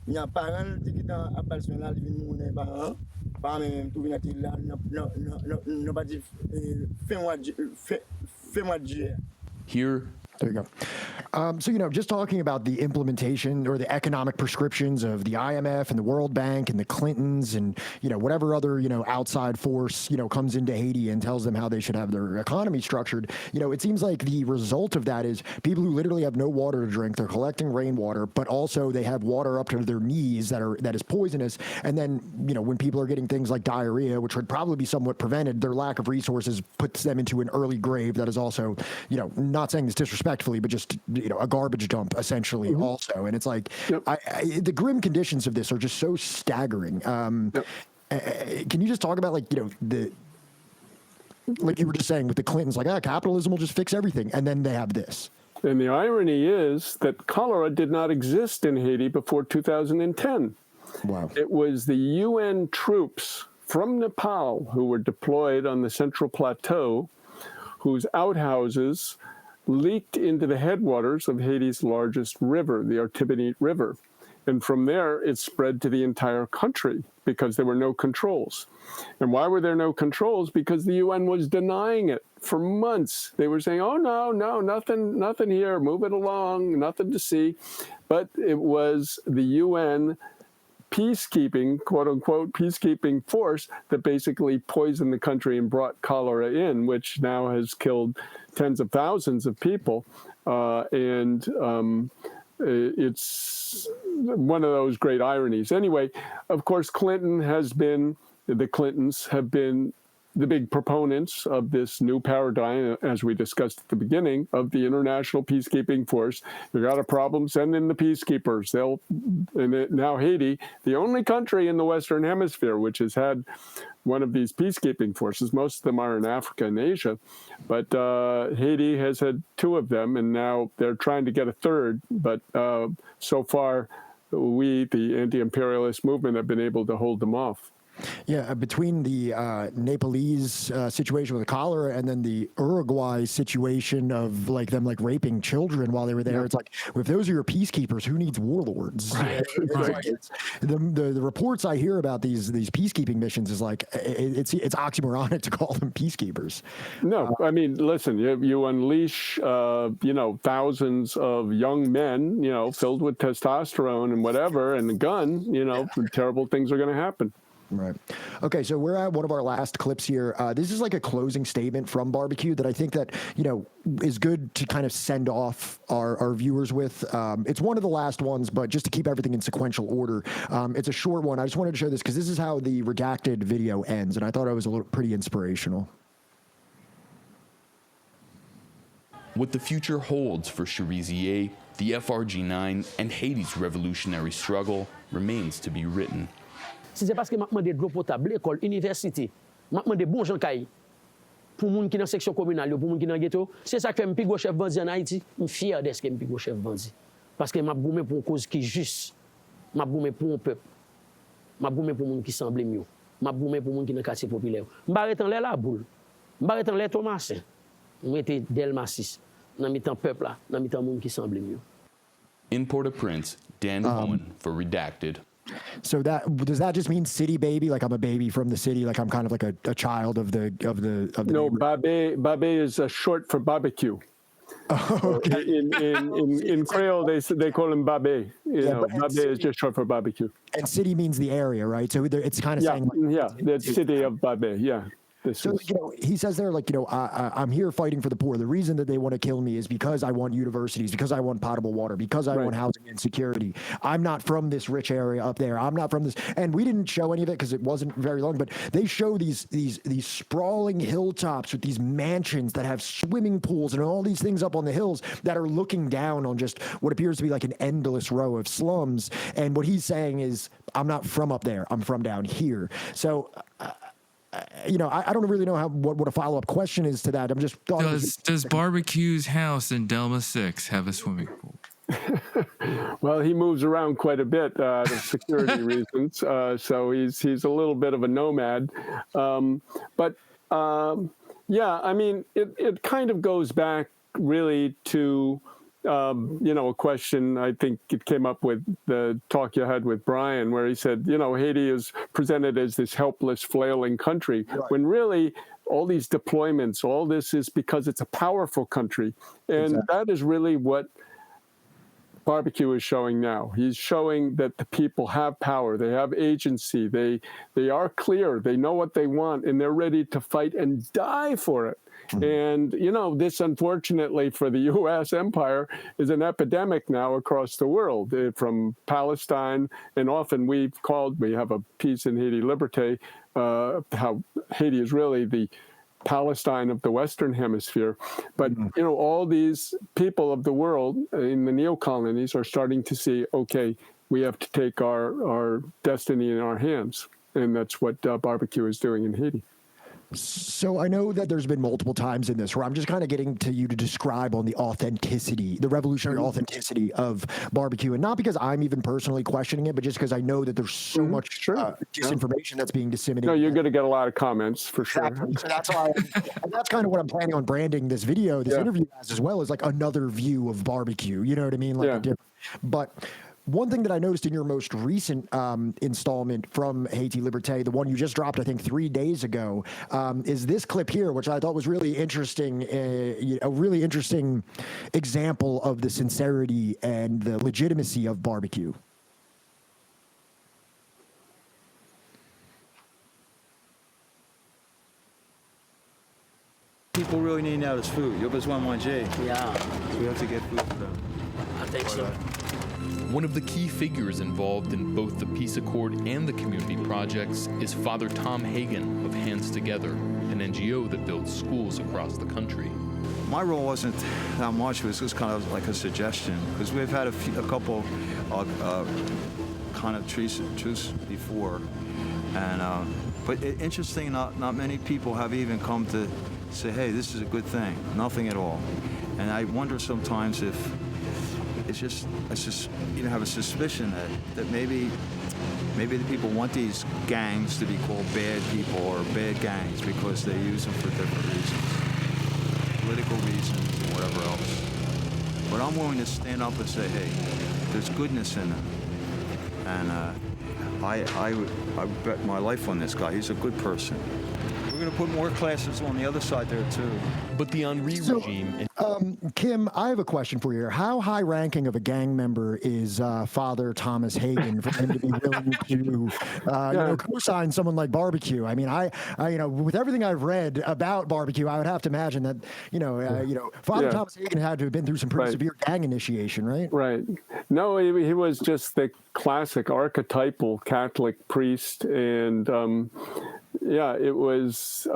Il y a un parent qui est en apparition là, il vient de parents, pas même tout venir là, non pas dire fais-moi Dieu. Here. There you go. So, just talking about the implementation or the economic prescriptions of the IMF and the World Bank and the Clintons and, whatever other, outside force, comes into Haiti and tells them how they should have their economy structured, it seems like the result of that is people who literally have no water to drink, they're collecting rainwater, but also they have water up to their knees that is poisonous. And then, when people are getting things like diarrhea, which would probably be somewhat prevented, their lack of resources puts them into an early grave that is also, not saying this disrespectfully, but just a garbage dump essentially also. And it's like the grim conditions of this are just so staggering. Can you just talk about like you were just saying with the Clintons, like capitalism will just fix everything, and then they have this. And the irony is that cholera did not exist in Haiti before 2010. Wow. It was the UN troops from Nepal who were deployed on the Central Plateau, whose outhouses leaked into the headwaters of Haiti's largest river, the Artibonite River. And from there, it spread to the entire country. because there were no controls. And why were there no controls? Because the UN was denying it for months. They were saying, oh, no, nothing here, move it along, nothing to see. But it was the UN peacekeeping, quote unquote, peacekeeping force that basically poisoned the country and brought cholera in, which now has killed tens of thousands of people. It's one of those great ironies. Anyway, of course, the Clintons have been the big proponents of this new paradigm, as we discussed at the beginning, of the international peacekeeping force. You got a problem, send in the peacekeepers. Now Haiti, the only country in the Western Hemisphere which has had one of these peacekeeping forces. Most of them are in Africa and Asia, but Haiti has had two of them, and now they're trying to get a third. But so far, we, the anti-imperialist movement, have been able to hold them off. Yeah, between the Nepalese situation with the cholera and then the Uruguay situation of them raping children while they were there, it's like, if those are your peacekeepers, who needs warlords? Right. The reports I hear about these peacekeeping missions is like it's oxymoronic to call them peacekeepers. No, I mean, listen, you unleash thousands of young men, filled with testosterone and whatever, and a gun, terrible things are going to happen. Right. Okay, so we're at one of our last clips here. This is like a closing statement from Barbecue that I think that, is good to kind of send off our viewers with. It's one of the last ones, but just to keep everything in sequential order. It's a short one. I just wanted to show this because this is how the redacted video ends, and I thought it was pretty inspirational. What the future holds for Chérizier, the FRG9, and Haiti's revolutionary struggle remains to be written. Si c'est parce que m'a demandé de l'eau potable, l'école, université, m'a demandé bon gens caille pour moun qui dans section communale, pour moun qui dans ghetto, c'est ça que me plus gros chef bandit en Haïti, me fier d'être que me plus gros chef bandit parce que m'a goumé pour une cause qui juste, m'a goumé pour un peuple, m'a goumé pour moun qui semble mieux, m'a goumé pour moun qui dans quartier populaire. M'arrête en l'air la boule. M'arrête en l'air Thomas. M'était Delmasis dans mi-temps peuple là, dans mi-temps moun qui semble mieux. In Port-au-Prince, Dan Cohen for Redacted. So does that just mean city baby? Like I'm a baby from the city? Like I'm kind of like a child of the No, Babe is short for barbecue. Oh, okay. In Creole, they call him Babe. Babe is just short for barbecue. And city means the area, right? So it's kind of saying the city of Babe. Yeah. So, he says there, I'm here fighting for the poor. The reason that they want to kill me is because I want universities, because I want potable water, because I want housing and security. I'm not from this rich area up there. I'm not from this. And we didn't show any of it because it wasn't very long, but they show these sprawling hilltops with these mansions that have swimming pools and all these things up on the hills that are looking down on just what appears to be like an endless row of slums. And what he's saying is, I'm not from up there. I'm from down here. So, I don't really know what a follow-up question is to that. I'm just does Barbecue's house in Delma 6 have a swimming pool? Well, he moves around quite a bit for security reasons, so he's a little bit of a nomad. But I mean, it kind of goes back really to a question I think it came up with the talk you had with Brian, where he said, Haiti is presented as this helpless, flailing country, when really all these deployments, all this is because it's a powerful country. And that is really what Barbecue is showing now. He's showing that the people have power, they have agency, they are clear, they know what they want, and they're ready to fight and die for it. And, this, unfortunately, for the U.S. empire is an epidemic now across the world, from Palestine. And often we have a piece in Haïti Liberté, how Haiti is really the Palestine of the Western Hemisphere. But, all these people of the world in the neo-colonies are starting to see, okay, we have to take our destiny in our hands. And that's what Barbecue is doing in Haiti. So I know that there's been multiple times in this where I'm just kind of getting to you to describe on the authenticity, the revolutionary authenticity of Barbecue. And not because I'm even personally questioning it, but just because I know that there's so much disinformation that's being disseminated. No, you're going to get a lot of comments for sure. Exactly. So that's why, and that's kind of what I'm planning on branding this video, this interview as well, as like another view of Barbecue. You know what I mean? Like a different, but one thing that I noticed in your most recent installment from Haiti Liberté, the one you just dropped, I think 3 days ago, is this clip here, which I thought was really interesting, a really interesting example of the sincerity and the legitimacy of barbecue. People really need now is food. Yo besoin manger. Yeah. So we have to get food for them. I think so. One of the key figures involved in both the peace accord and the community projects is Father Tom Hagen of Hands Together, an NGO that builds schools across the country. My role wasn't that much. It was just kind of like a suggestion, because we've had a couple kind of truce before, and but interesting, not many people have even come to say, hey, this is a good thing. Nothing at all. And I wonder sometimes if it's just you know, have a suspicion that maybe the people want these gangs to be called bad people or bad gangs because they use them for different reasons, political reasons and whatever else. But I'm willing to stand up and say, hey, there's goodness in them. And I would bet my life on this guy. He's a good person. We're going to put more classes on the other side there, too. But the Henri regime... Kim, I have a question for you. How high-ranking of a gang member is Father Thomas Hagen for him to be willing to you know, co-sign someone like barbecue? I mean, I you know, with everything I've read about barbecue, I would have to imagine that, Father Thomas Hagen had to have been through some pretty severe gang initiation, right? Right. No, he was just the classic archetypal Catholic priest, and it was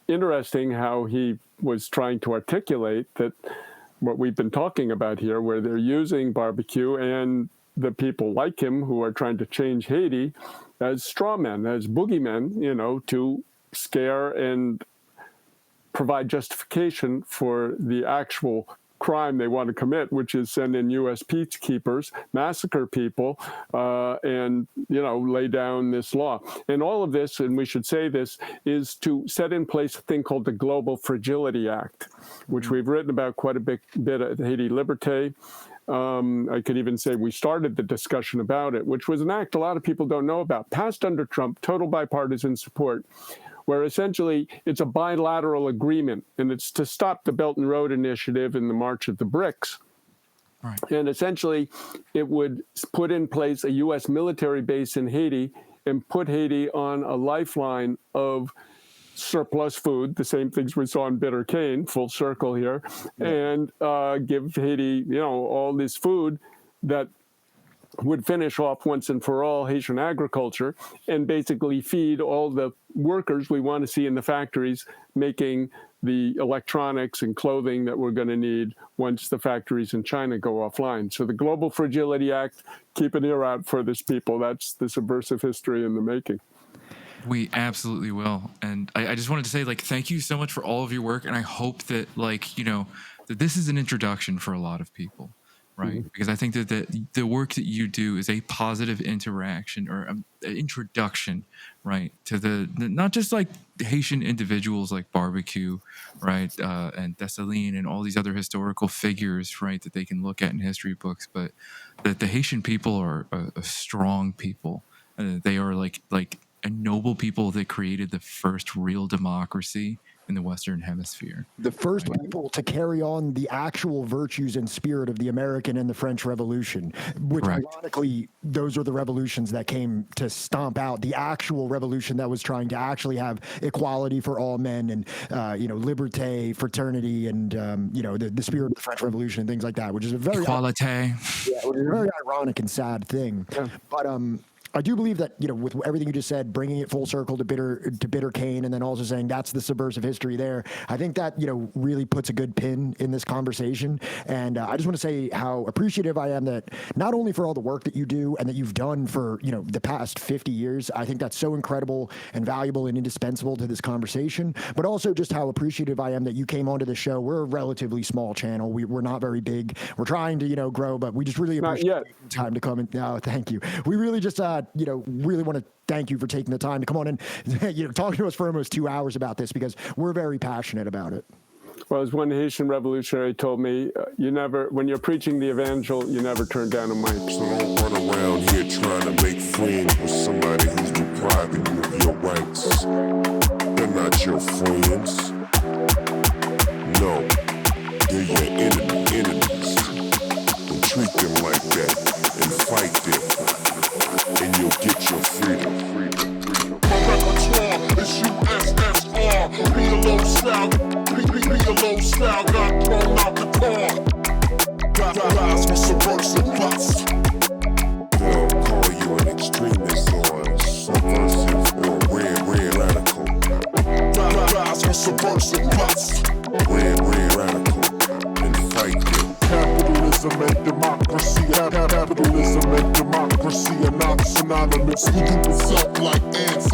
interesting how he was trying to articulate that what we've been talking about here, where they're using barbecue and the people like him who are trying to change Haiti as straw men, as boogeymen, you know, to scare and provide justification for the actual crime they want to commit, which is send in U.S. peacekeepers, massacre people, and, you know, lay down this law. And all of this, and we should say this, is to set in place a thing called the Global Fragility Act, which we've written about quite a bit at Haiti Liberté. I could even say we started the discussion about it, which was an act a lot of people don't know about, passed under Trump, total bipartisan support, where essentially it's a bilateral agreement, and it's to stop the Belt and Road Initiative and the March of the BRICS. Right. And essentially, it would put in place a U.S. military base in Haiti and put Haiti on a lifeline of surplus food, the same things we saw in Bitter Cain, full circle here, and give Haiti, you know, all this food that would finish off once and for all Haitian agriculture and basically feed all the workers we want to see in the factories making the electronics and clothing that we're going to need once the factories in China go offline. So the Global Fragility Act, keep an ear out for this, people. That's the subversive history in the making. We absolutely will. And I just wanted to say, like, thank you so much for all of your work. And I hope that, like, you know, that this is an introduction for a lot of people. Right, because I think that the work that you do is a positive interaction or an introduction, right, to the not just like Haitian individuals like barbecue, right, and Dessalines and all these other historical figures, right, that they can look at in history books, but that the Haitian people are a strong people. They are like a noble people that created the first real democracy in the Western Hemisphere. The first people to carry on the actual virtues and spirit of the American and the French Revolution, which ironically, those are the revolutions that came to stomp out the actual revolution that was trying to actually have equality for all men and, liberté, fraternity, and, the spirit of the French Revolution and things like that, which is a very... Equality. Which is a very ironic and sad thing. Yeah. But, I do believe that, with everything you just said, bringing it full circle to Bitter Cain, and then also saying that's the subversive history there, I think that, really puts a good pin in this conversation. And I just want to say how appreciative I am that not only for all the work that you do and that you've done for, the past 50 years, I think that's so incredible and valuable and indispensable to this conversation, but also just how appreciative I am that you came onto the show. We're a relatively small channel. We're not very big. We're trying to, grow, but we just really appreciate the time to come and thank you. We really just, really want to thank you for taking the time to come on and, talking to us for almost 2 hours about this, because we're very passionate about it. Well, as one Haitian revolutionary told me, when you're preaching the evangel, you never turn down a mic. So don't run around here trying to make friends with somebody who's depriving you of your rights. They're not your friends. No, they're your enemies. Don't treat them like that and fight them, and you'll get your freedom. My repertoire is USSR. P.L.O. style, P.L.O. style got thrown out the car. Rise for subversive plots. They'll call you an extremist or subversive or red radical. Rise for subversive plots. Red radical and fight them. Capitalism and democracy. Capitalism and democracy are not synonymous. We group us up like ants